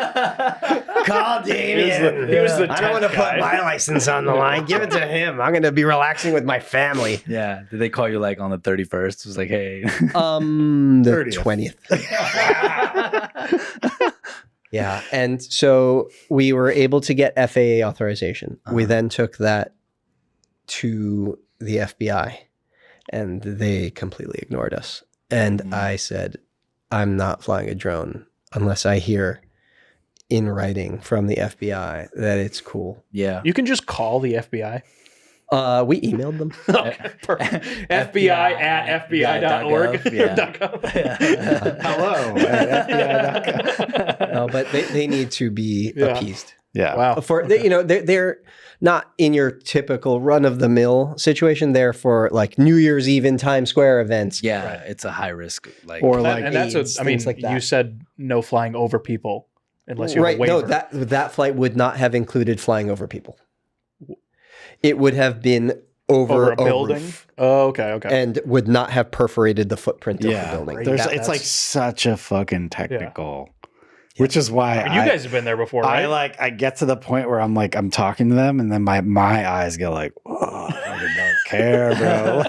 Call Demian. He was the I don't want to tenth guy. put my license on the line. Give it to him. I'm going to be relaxing with my family. Yeah. Did they call you like on the 31st? It was like, hey. The 30th. 20th. Yeah. And so we were able to get FAA authorization. We then took that to the FBI and they completely ignored us. And I said, I'm not flying a drone unless I hear in writing from the FBI that it's cool. Yeah. You can just call the FBI. We emailed them. Okay, perfect. FBI at FBI.org. Yeah. Hello at FBI.com. No, but they need to be Yeah. appeased. Yeah. Wow. They're not in your typical run of the mill situation. They're for like New Year's Eve in Times Square events. Yeah. It's a high risk. Like, Or like And that's AIDS, I mean, things like that. you said no flying over people unless you have Right. a waiver. No, that flight would not have included flying over people. It would have been over a building. roof Oh, okay. and would not have perforated the footprint of the yeah. building. It's That's- like such a fucking technical, which is why You guys have been there before, right? I get to the point where I'm like, I'm talking to them and then my eyes go like, oh, I don't care, bro.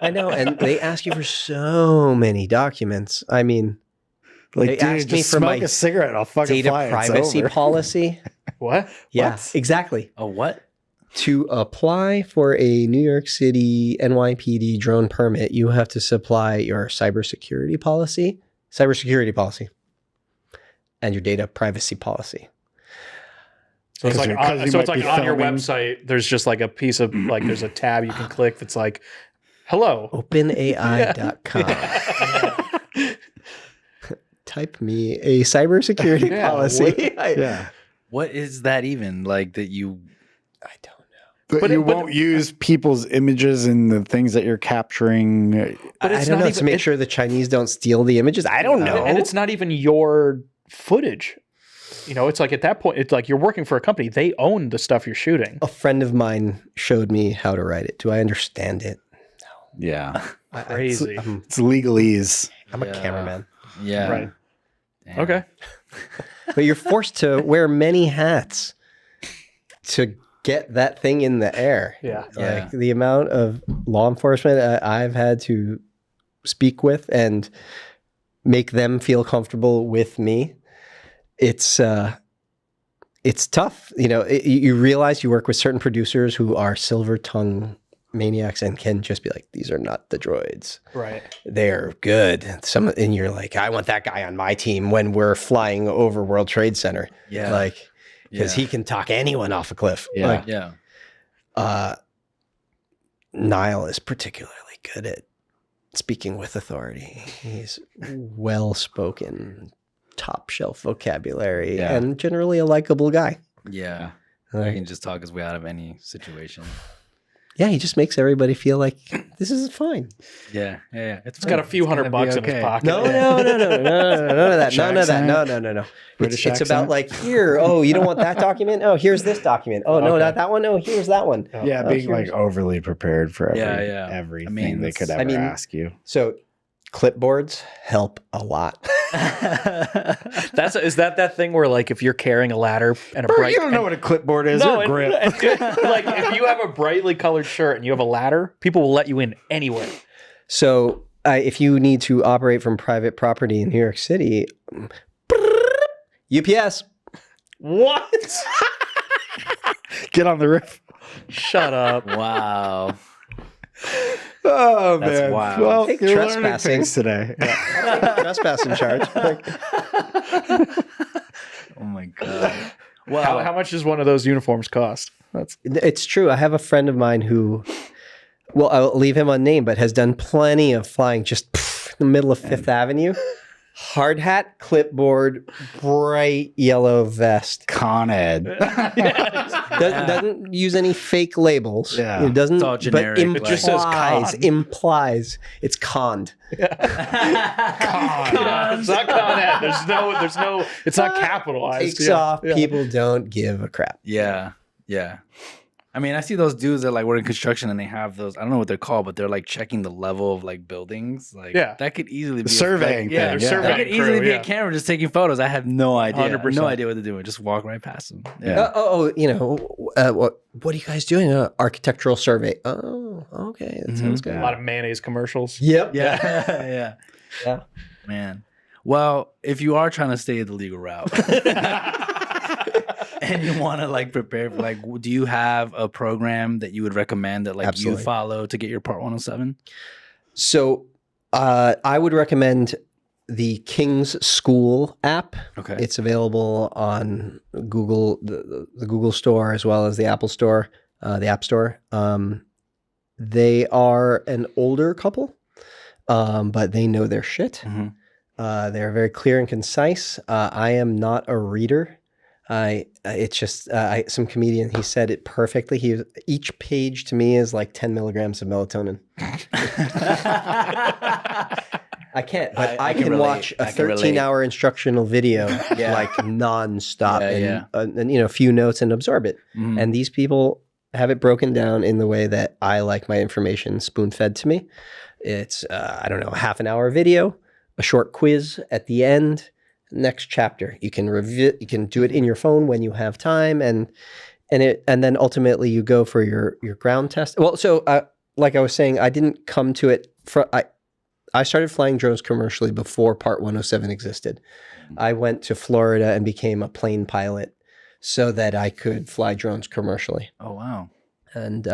I know, and they ask you for so many documents. I mean, Like, They dude, asked me just for smoke my a cigarette. I'll fucking data fly. It's privacy over. policy. What? Yeah, What? exactly. oh, what? To apply for a New York City NYPD drone permit, you have to supply your cybersecurity policy, and your data privacy policy. So it's 'Cause like you- 'cause you so it's might like be on your filming. website. There's just like a piece of like there's a tab you can click that's like, "Hello." OpenAI.com. Type me a cybersecurity Yeah, policy. Yeah. What is that even? Like that you. I don't know. But you but- won't use people's images and the things that you're capturing. But I it's don't not know, even to make sure the Chinese don't steal the images. I don't know. and it's not even your footage. You know, it's like at that point, it's like you're working for a company. They own the stuff you're shooting. A friend of mine showed me how to write it. Do I understand it? Yeah. Crazy. It's legalese. I'm a Yeah. cameraman. Yeah. Right. Damn. Okay. But you're forced to wear many hats to get that thing in the air. Yeah. Yeah. Like the amount of law enforcement I've had to speak with and make them feel comfortable with me, it's tough. You know, you realize you work with certain producers who are silver tongue maniacs and can just be like, these are not the droids. Right. They're good. And you're like, I want that guy on my team when we're flying over World Trade Center. Yeah. Like, because he can talk anyone off a cliff. Yeah. Like, Yeah. Niall is particularly good at speaking with authority. He's well spoken, top shelf vocabulary, and generally a likable guy. Yeah. Like, He can just talk his way out of any situation. yeah, he just makes everybody feel like this is fine. Yeah. Yeah. It's got a few $100 in his pocket. No, none of that. None of that. No. British It's about accent? like, here, oh, you don't want that document? Oh, here's this document. Oh, no, Okay. not that one. Oh, here's that one. Yeah, being like overly prepared for everything I mean, they could ever ask you. So clipboards help a lot. Is that thing where like if you're carrying a ladder and a bright You don't know what a clipboard is. No, You're a grip. like if you have a brightly colored shirt and you have a ladder, people will let you in anywhere. So if you need to operate from private property in New York City, UPS. What? Get on the roof. Shut up. Wow. Oh, That's man. wild. Well, Take you're trespassing. learning things today. Trespassing charge. Like, Oh my God. Well, How much does one of those uniforms cost? it's true. I have a friend of mine who, well, I'll leave him unnamed, but has done plenty of flying just in the middle of Fifth Avenue. Hard hat, clipboard, bright yellow vest. Con Ed. Doesn't use any fake labels. Yeah. It doesn't. It's all generic, But like- It just says con. implies it's conned. It's not Con Ed. There's no. It's not capitalized. Takes off. People don't give a crap. yeah. Yeah. I mean, I see those dudes that like work in construction and they have those, I don't know what they're called, but they're like checking the level of like buildings. Like that could easily be Surveying yeah, thing, they're yeah. That could Surveying easily crew, be yeah. a camera just taking photos. I have no idea. 100%. No idea what they're doing. Just walk right past them. Yeah. What are you guys doing? Architectural survey. Oh, okay. That sounds good. A lot of mayonnaise commercials. Yep. Yeah. Yeah. Man. Well, if you are trying to stay the legal route and you want to like prepare for like, do you have a program that you would recommend that like Absolutely. you follow to get your Part 107? So I would recommend the King's School app. Okay. It's available on Google, the Google Store, as well as the Apple Store, the App Store. They are an older couple, but they know their shit. Mhm. They're very clear and concise. I am not a reader. It's just some comedian. He said it perfectly. Each page to me is like 10 milligrams of melatonin. I can't, but I can relate. watch a I can relate. 13-hour instructional video Yeah. like nonstop Yeah, and a few notes and absorb it. Mhm. And these people have it broken down in the way that I like my information spoon-fed to me. It's I don't know, a half an hour video, a short quiz at the end, next chapter. You can review. You can do it in your phone when you have time, and then ultimately you go for your ground test. Well, so like I was saying, I didn't come to it. I started flying drones commercially before Part 107 existed. I went to Florida and became a plane pilot so that I could fly drones commercially. Oh, wow. And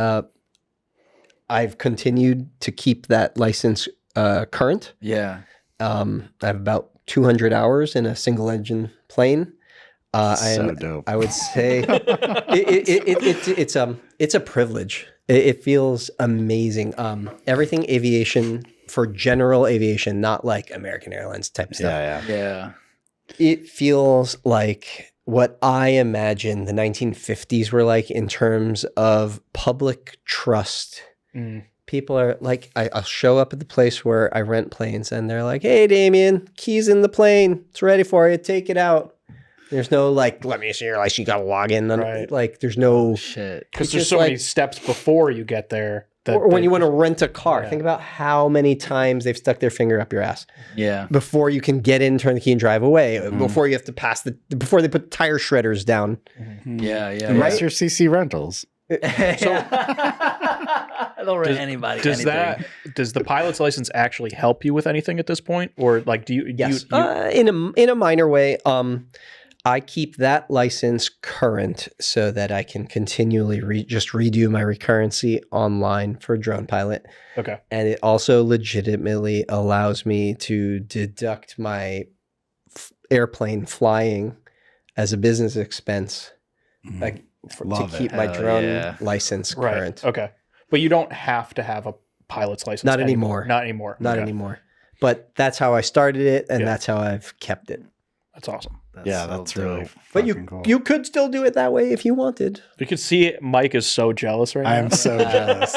I've continued to keep that license current. Yeah. I have about 200 hours in a single engine plane. So dope. I would say it's a privilege. It feels amazing. Everything aviation, for general aviation, not like American Airlines type stuff. Yeah. Yeah. It feels like what I imagine the 1950s were like in terms of public trust. People are like, I'll show up at the place where I rent planes and they're like, hey, Demian, keys in the plane. It's ready for you. Take it out. There's no like, let me see your license. You got to log in. Right. Like, there's no Shit. Because It's there's just so many like- steps before you get there. or when you want to rent a car. Yeah. Think about how many times they've stuck their finger up your ass Yeah. before you can get in, turn the key, and drive away. Before you have to pass before they put tire shredders down. Yeah. Yeah. Unless you're CC Rentals. So They'll rent anybody. Does the pilot's license actually help you with anything at this point, or like do you? Yes, in a minor way. I keep that license current so that I can continually just redo my recurrency online for drone pilot. Okay. And it also legitimately allows me to deduct my airplane flying as a business expense to keep my drone license current. Okay. But you don't have to have a pilot's license Not anymore. Not anymore. Not Okay. anymore. But that's how I started it, and that's how I've kept it. That's awesome. That's really But fucking cool. you could still do it that way if you wanted. You can see Mike is so jealous right now. I am so jealous.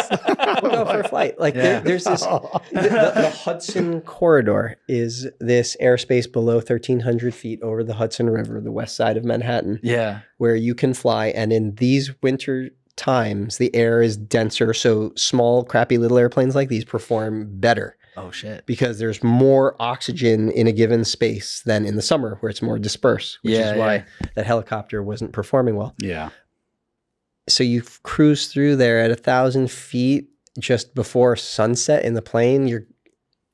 We'll go for a flight. Like there's this, the Hudson corridor is this airspace below 1,300 feet over the Hudson River, the west side of Manhattan. Yeah. Where you can fly. And in these winter times, the air is denser. So small, crappy little airplanes like these perform better. Oh shit. Because there's more oxygen in a given space than in the summer where it's more dispersed, which is why that helicopter wasn't performing well. Yeah. So you cruise through there at 1,000 feet just before sunset in the plane. You're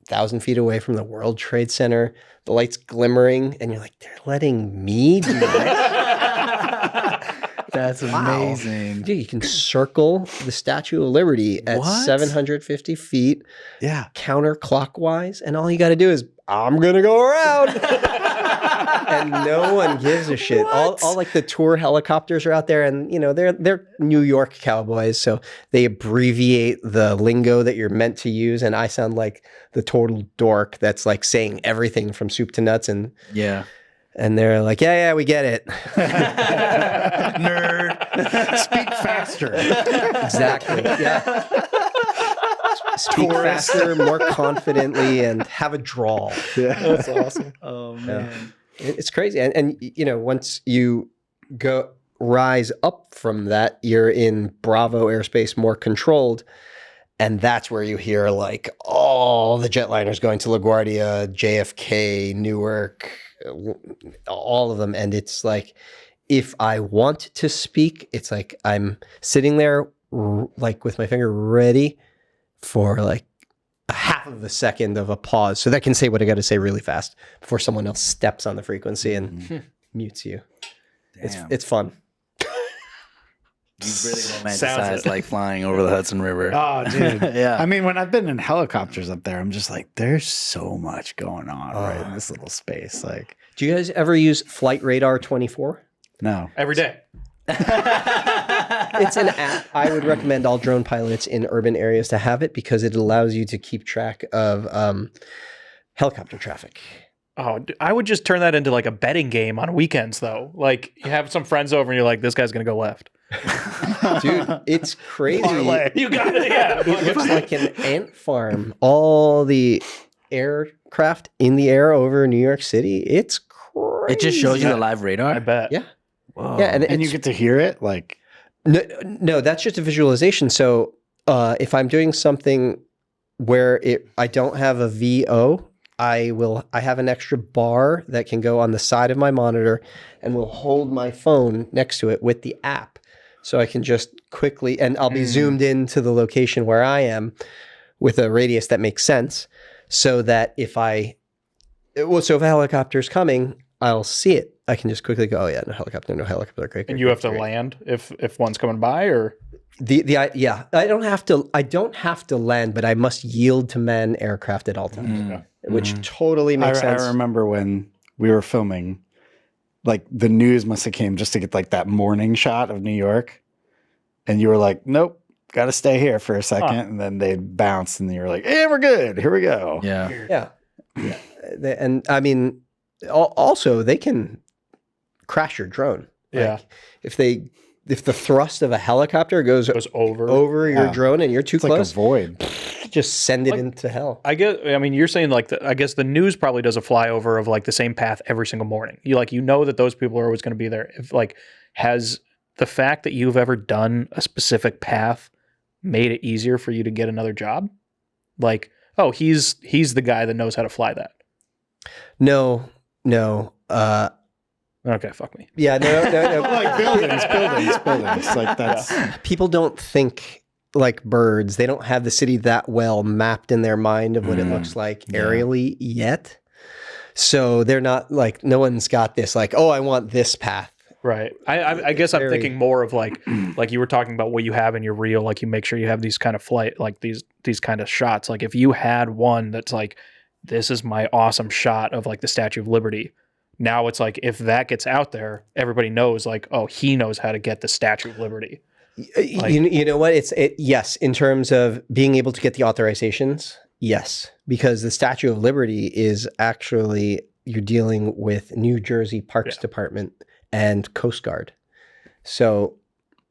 1,000 feet away from the World Trade Center. The light's glimmering, and you're like, they're letting me do that? That's amazing. Dude, you can circle the Statue of Liberty at 750 feet counterclockwise, and all you got to do is, I'm going to go around. And no one gives a shit. All like the tour helicopters are out there, and you know they're New York cowboys, so they abbreviate the lingo that you're meant to use, and I sound like the total dork that's like saying everything from soup to nuts, and they're like, yeah, we get it. Nerd. Speak faster. Exactly. Yeah. Speak faster, more confidently, and have a drawl. Yeah. That's awesome. Oh man. Yeah. It's crazy. And you know, once you rise up from that, you're in Bravo airspace, more controlled. And that's where you hear like all the jetliners going to LaGuardia, JFK, Newark, all of them. And it's like, if I want to speak, it's like I'm sitting there like with my finger ready for like a half of a second of a pause so that I can say what I got to say really fast before someone else steps on the frequency and mutes you. It's fun. You really romanticize like flying over the Hudson River. Oh, dude. Yeah. I mean, when I've been in helicopters up there, I'm just like, there's so much going on right in this little space. Like, do you guys ever use Flight Radar 24? no. Every day. It's an app. I would recommend all drone pilots in urban areas to have it because it allows you to keep track of helicopter traffic. Oh, I would just turn that into like a betting game on weekends, though. Like you have some friends over, and you're like, "This guy's gonna go left." Dude, it's crazy. You got it. Yeah. It looks like an ant farm. All the aircraft in the air over New York City. It's crazy. It just shows you the live radar. I bet. Yeah. Whoa. Yeah, And you get to hear it? Like, no, that's just a visualization. So if I'm doing something where I don't have a VO, I have an extra bar that can go on the side of my monitor and will hold my phone next to it with the app. So I can just quickly, and I'll be zoomed into the location where I am with a radius that makes sense so that if a helicopter's coming, I'll see it. I can just quickly go, oh yeah, no helicopter, great. And you have to land if one's coming by, or I don't have to land, but I must yield to man aircraft at all times, which totally makes sense. I remember when we were filming, like the news must have came just to get like that morning shot of New York. And you were like, nope, got to stay here for a second. And then they bounced and you were like, hey, we're good. Here we go. Yeah. And I mean, also they can crash your drone. Yeah. Like, if the thrust of a helicopter goes over your drone and you're too close, like a void. Just send it into hell. I mean, you're saying like I guess the news probably does a flyover of like the same path every single morning. You know that those people are always going to be there. If like has the fact that you've ever done a specific path made it easier for you to get another job? Like, oh, he's the guy that knows how to fly that. No. Okay, fuck me. Yeah, no. Like buildings. Like that's People don't think like birds. They don't have the city that well mapped in their mind of what it looks like aerially yet. So they're not like, no one's got this like, oh, I want this path. Right. I guess I'm thinking more of like you were talking about what you have in your reel. Like you make sure you have these kind of like these kind of shots. Like if you had one that's like, this is my awesome shot of like the Statue of Liberty. Now it's like, if that gets out there, everybody knows like, oh, he knows how to get the Statue of Liberty. Like, you know what? Yes, in terms of being able to get the authorizations, yes, because the Statue of Liberty is actually, you're dealing with New Jersey Parks Department and Coast Guard. So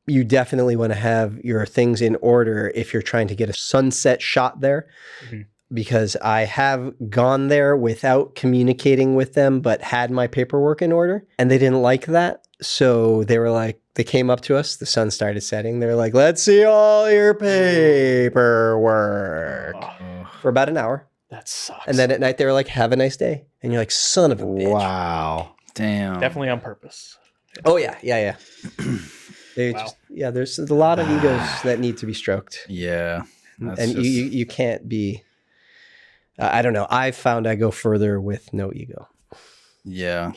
you definitely want to have your things in order if you're trying to get a sunset shot there. Because I have gone there without communicating with them, but had my paperwork in order, and they didn't like that. So they were like, they came up to us, the sun started setting. They're like, let's see all your paperwork for about an hour. that sucks. And then at night, they were like, have a nice day. And you're like, son of a bitch. Wow. Damn. Definitely on purpose. Oh, yeah. They just, there's a lot of egos that need to be stroked. Yeah. And you can't be, I don't know. I found I go further with no ego. Yeah.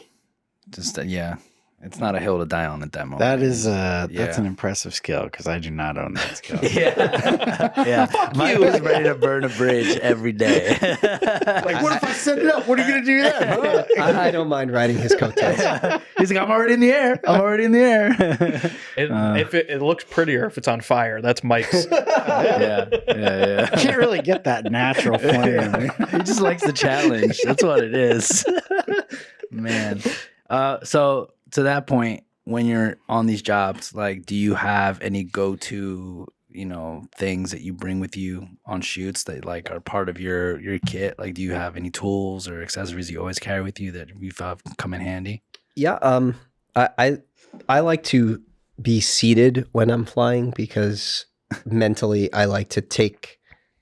It's not a hill to die on at that moment. That is that's an impressive skill because I do not own that skill. Yeah. Mike was ready to burn a bridge every day. Like, what if I set it up? What are you gonna do then? Huh? I don't mind riding his coattails. He's like, I'm already in the air. It looks prettier if it's on fire. That's Mike's. Yeah. You can't really get that natural flame. He just likes the challenge. That's what it is. Man. So to that point, when you're on these jobs, like, do you have any go-to, things that you bring with you on shoots that like are part of your kit? Like, do you have any tools or accessories you always carry with you that you have come in handy? Yeah. I like to be seated when I'm flying because mentally I like to take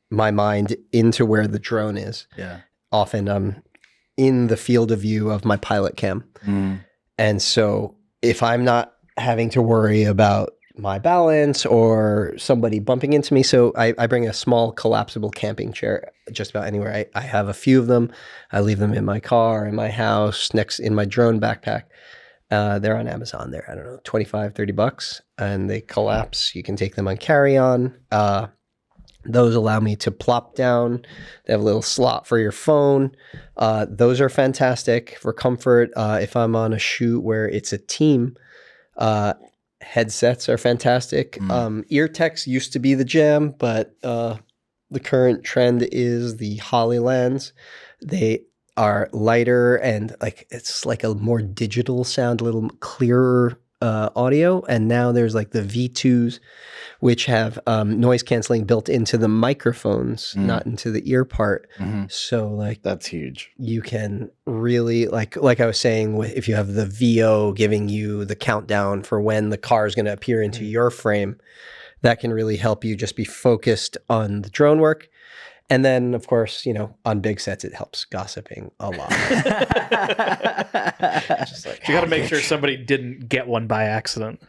my mind into where the drone is. Yeah. Often I'm in the field of view of my pilot cam. And so if I'm not having to worry about my balance or somebody bumping into me, so I bring a small collapsible camping chair just about anywhere. I have a few of them. I leave them in my car, in my house, in my drone backpack. They're on Amazon. They're, I don't know, $25-$30, and they collapse. You can take them on carry-on. Those allow me to plop down. They have a little slot for your phone. Those are fantastic for comfort. If I'm on a shoot where it's a team, headsets are fantastic. Ear techs used to be the jam, but the current trend is the Hollylands. They are lighter and it's like a more digital sound, a little clearer audio. And now there's like the V2s, which have noise canceling built into the microphones, not into the ear part. So like That's huge. you can really like I was saying, if you have the VO giving you the countdown for when the car is going to appear into your frame, that can really help you just be focused on the drone work. And then, of course, on big sets, it helps gossiping a lot. Just like, you got to make sure somebody didn't get one by accident.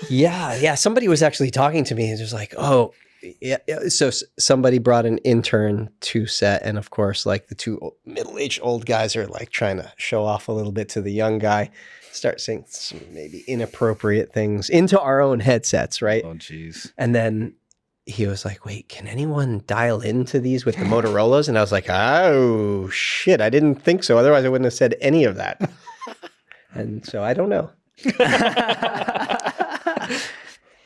Yeah. Somebody was actually talking to me and just like, oh, yeah. So somebody brought an intern to set. And of course, like the two middle-aged old guys are like trying to show off a little bit to the young guy, start saying some maybe inappropriate things into our own headsets, right? Oh, geez. And then he was like, wait, can anyone dial into these with the Motorola's? And I was like, oh, shit, I didn't think so. Otherwise, I wouldn't have said any of that. And so I don't know.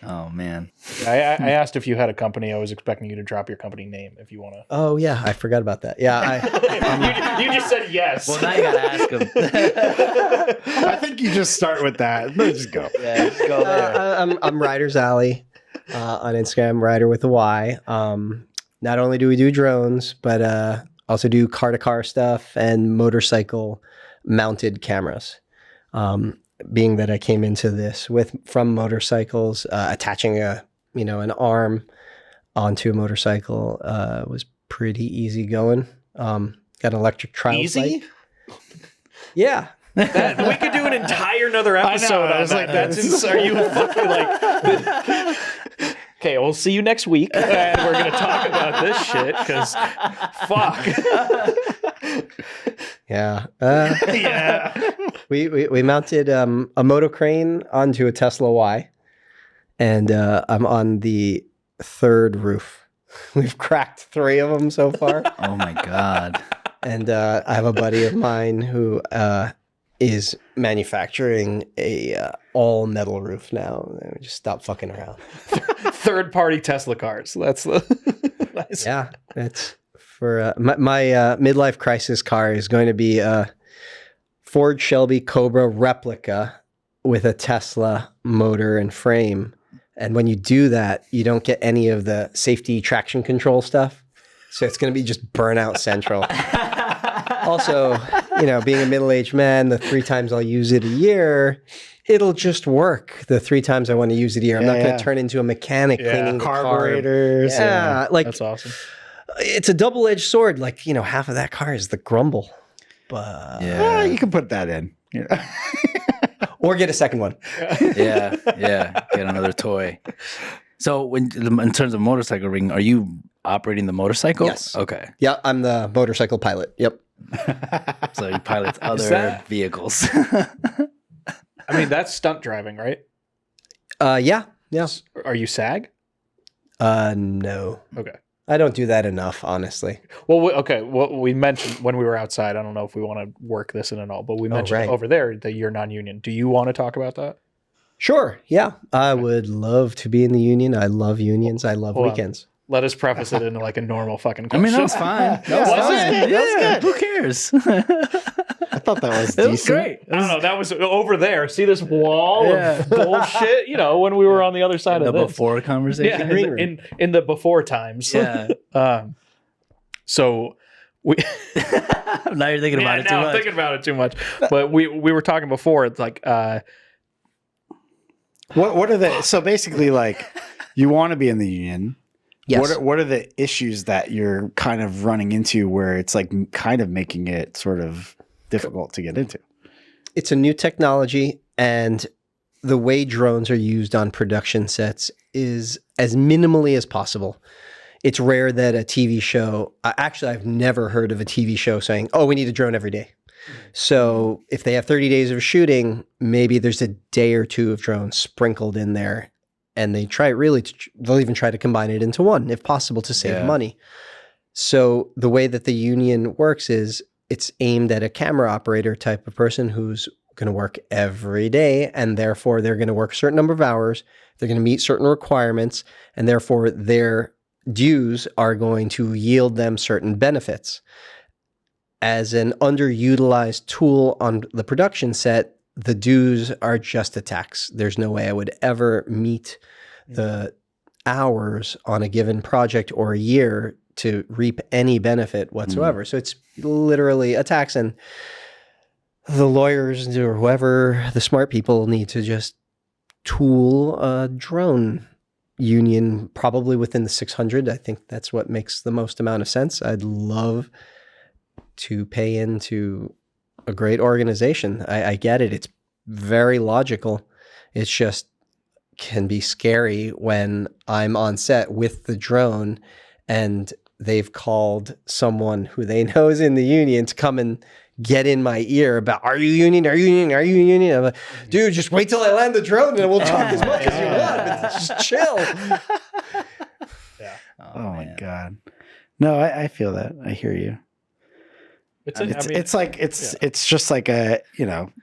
Oh, man. I asked if you had a company. I was expecting you to drop your company name if you want to. Oh, yeah, I forgot about that. Yeah. You just said yes. Well, now you got to ask him. I think you just start with that. No, just go. Yeah, just go there. I'm Ryders Alley. On Instagram, Ryder with a Y. Not only do we do drones, but also do car-to-car stuff and motorcycle-mounted cameras. Being that I came into this from motorcycles, attaching an arm onto a motorcycle was pretty easy going. Got an electric trials light. Yeah. We could do an entire another episode. I was like, "That's insane." Are you fucking like? Okay, we'll see you next week, and we're gonna talk about this shit because fuck. Yeah. Yeah. We mounted a moto crane onto a Tesla Y, and I'm on the third roof. We've cracked 3 of them so far. Oh my God. And I have a buddy of mine who is manufacturing a all metal roof now. And we just stop fucking around. Third-party Tesla cars. That's the nice. Yeah, it's for my midlife crisis car is going to be a Ford Shelby Cobra replica with a Tesla motor and frame. And when you do that, you don't get any of the safety traction control stuff. So it's going to be just burnout central. Also, being a middle-aged man, the 3 times I'll use it a year, it'll just work. The 3 times I want to use it a year, I'm not going to turn into a mechanic cleaning the carburetors. car. Yeah, like That's awesome. it's a double-edged sword. Like, half of that car is the grumble. But Yeah. You can put that in. Yeah. or get a second one. Yeah. Get another toy. So in terms of motorcycle ring, are you operating the motorcycle? Yes. Okay. Yeah, I'm the motorcycle pilot. Yep. So you pilot other that- vehicles. I mean, that's stunt driving, right? Yeah. Are you SAG? No. Okay. I don't do that enough, honestly. Well, what we mentioned when we were outside, I don't know if we want to work this in and all, but we mentioned right. over there that you're non-union. Do you want to talk about that? Sure. Yeah. I would love to be in the union. I love unions. I love Hold on. weekends. Let us preface it into like a normal fucking I question. mean, that was fine. That was Was fine. it? Yeah. Who cares? I thought that was It was decent. great. I don't know. That was over there. See this wall Yeah. of bullshit? When we were on the other side The of this. before conversation. Yeah, green room. in the before times. Yeah. So we Now you're thinking about it too I'm much. thinking about it too much. But we were talking before. It's like What are the so basically like you want to be in the union? Yes. What are the issues that you're kind of running into where it's like kind of making it sort of difficult to get into? It's a new technology, and the way drones are used on production sets is as minimally as possible. It's rare that a TV show, actually, I've never heard of a TV show saying, oh, we need a drone every day. So if they have 30 days of shooting, maybe there's a day or 2 of drones sprinkled in there. And they try they'll even try to combine it into one if possible to save money. So the way that the union works is it's aimed at a camera operator type of person who's going to work every day. And therefore they're going to work a certain number of hours. They're going to meet certain requirements. And therefore their dues are going to yield them certain benefits. As an underutilized tool on the production set, the dues are just a tax. There's no way I would ever meet the hours on a given project or a year to reap any benefit whatsoever. So it's literally a tax. And the lawyers or whoever, the smart people, need to just tool a drone union probably within the 600. I think that's what makes the most amount of sense. I'd love to pay into a great organization. I get it. It's very logical. It's just can be scary when I'm on set with the drone and they've called someone who they know is in the union to come and get in my ear about, are you union? Are you union? Are you union? I'm like, dude, just wait till I land the drone and we'll talk as much as you want. But just chill. yeah. Oh my God. No, I feel that. I hear you. It's just like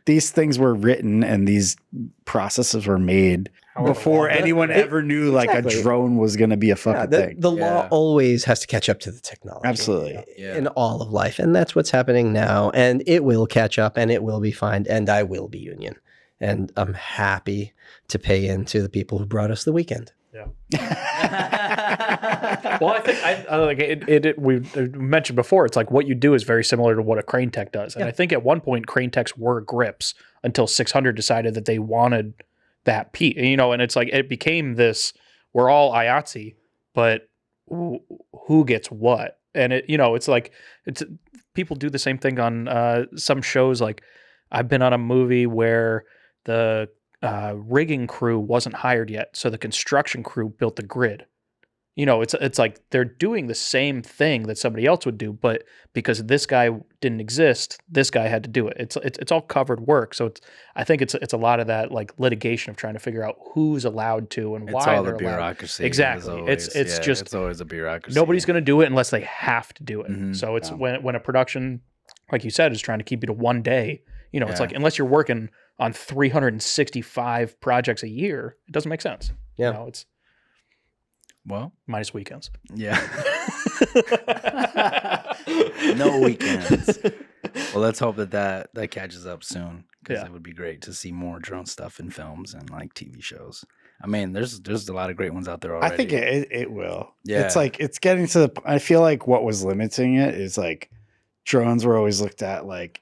these things were written and these processes were made before anyone ever knew like a drone was going to be a fucking thing. The law always has to catch up to the technology. Absolutely. In all of life. And that's what's happening now. And it will catch up and it will be fine. And I will be union. And I'm happy to pay into the people who brought us the weekend. Yeah. Well, I think we mentioned before, it's like what you do is very similar to what a crane tech does. And I think at one point crane techs were grips until 600 decided that they wanted that piece, and it's like, it became this, we're all IATSE, but who gets what? And it's like, people do the same thing on some shows. Like I've been on a movie where the rigging crew wasn't hired yet, so the construction crew built the grid. You know, it's like they're doing the same thing that somebody else would do, but because this guy didn't exist, this guy had to do it. It's all covered work. So I think it's a lot of that like litigation of trying to figure out who's allowed to and why. It's all they're the bureaucracy. Exactly. It's always a bureaucracy. Nobody's going to do it unless they have to do it. Mhm. So it's when a production, like you said, is trying to keep you to one day. You know, it's like unless you're working on 365 projects a year, it doesn't make sense. Yeah. You know, it's Well, minus weekends. yeah. No weekends. Well, let's hope that catches up soon, because it would be great to see more drone stuff in films and like TV shows. I mean, there's a lot of great ones out there already. I think it will. Yeah. It's like it's getting to the. I feel like what was limiting it is like drones were always looked at like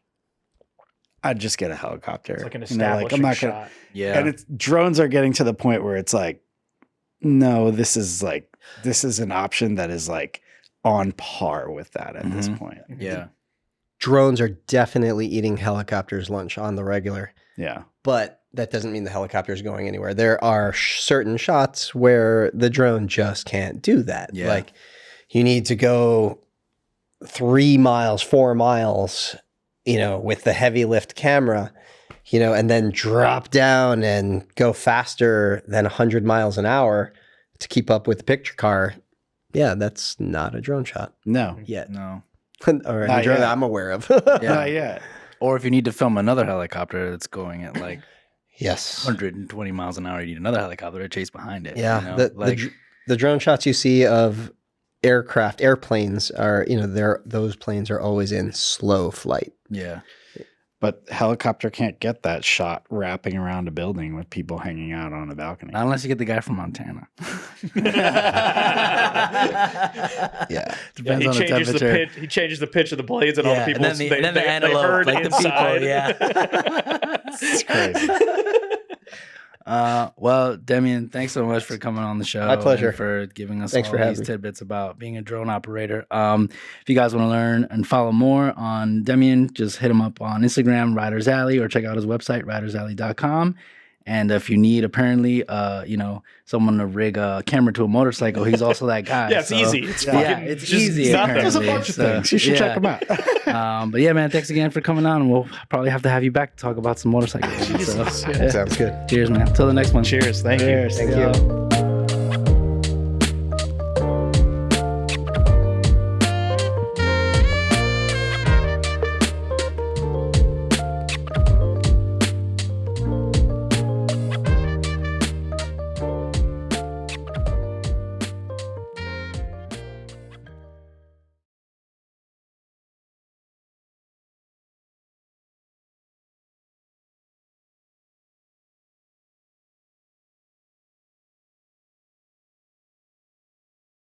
I'd just get a helicopter. It's like an You know, establishing I'm not shot. gonna, Yeah. and it's drones are getting to the point where it's like, no, this is an option that is like on par with that at this point. Yeah. Drones are definitely eating helicopters' lunch on the regular, Yeah. but that doesn't mean the helicopter is going anywhere. There are certain shots where the drone just can't do that. Yeah. Like you need to go 3 miles, 4 miles, you know, with the heavy lift camera, you know, and then drop down and go faster than 100 miles an hour to keep up with the picture car. Yeah, that's not a drone shot No. yet. No. Or a Not drone yet. that I'm aware of. Yeah. Not yet. Or if you need to film another helicopter that's going at like Yes. 120 miles an hour, you need another helicopter to chase behind it. Yeah. You know? The drone shots you see of airplanes are, you know, those planes are always in slow flight. Yeah. But helicopter can't get that shot wrapping around a building with people hanging out on a balcony. Not unless you get the guy from Montana. Yeah. Depends he on the changes the temperature. pitch. He changes the pitch of the blades, and all the people. and then the antelope, heard like inside. the people. Yeah. It's crazy. Well, Demian, thanks so much for coming on the show. My pleasure. And for giving us Thanks all for having these me. tidbits about being a drone operator. If you guys want to learn and follow more on Demian, just hit him up on Instagram, Ryders Alley, or check out his website, rydersalley.com. And if you need, apparently, someone to rig a camera to a motorcycle, he's also that guy. Yeah, it's easy. It's yeah, fucking it's just easy. nothing. There's a apparently. bunch of So, things. You should check them out. But yeah, man, thanks again for coming on. And we'll probably have to have you back to talk about some motorcycles. So, Jesus. yeah. Sounds good. Cheers, man. Till the next one. Cheers. Thank you. Cheers. Thank Yeah. you.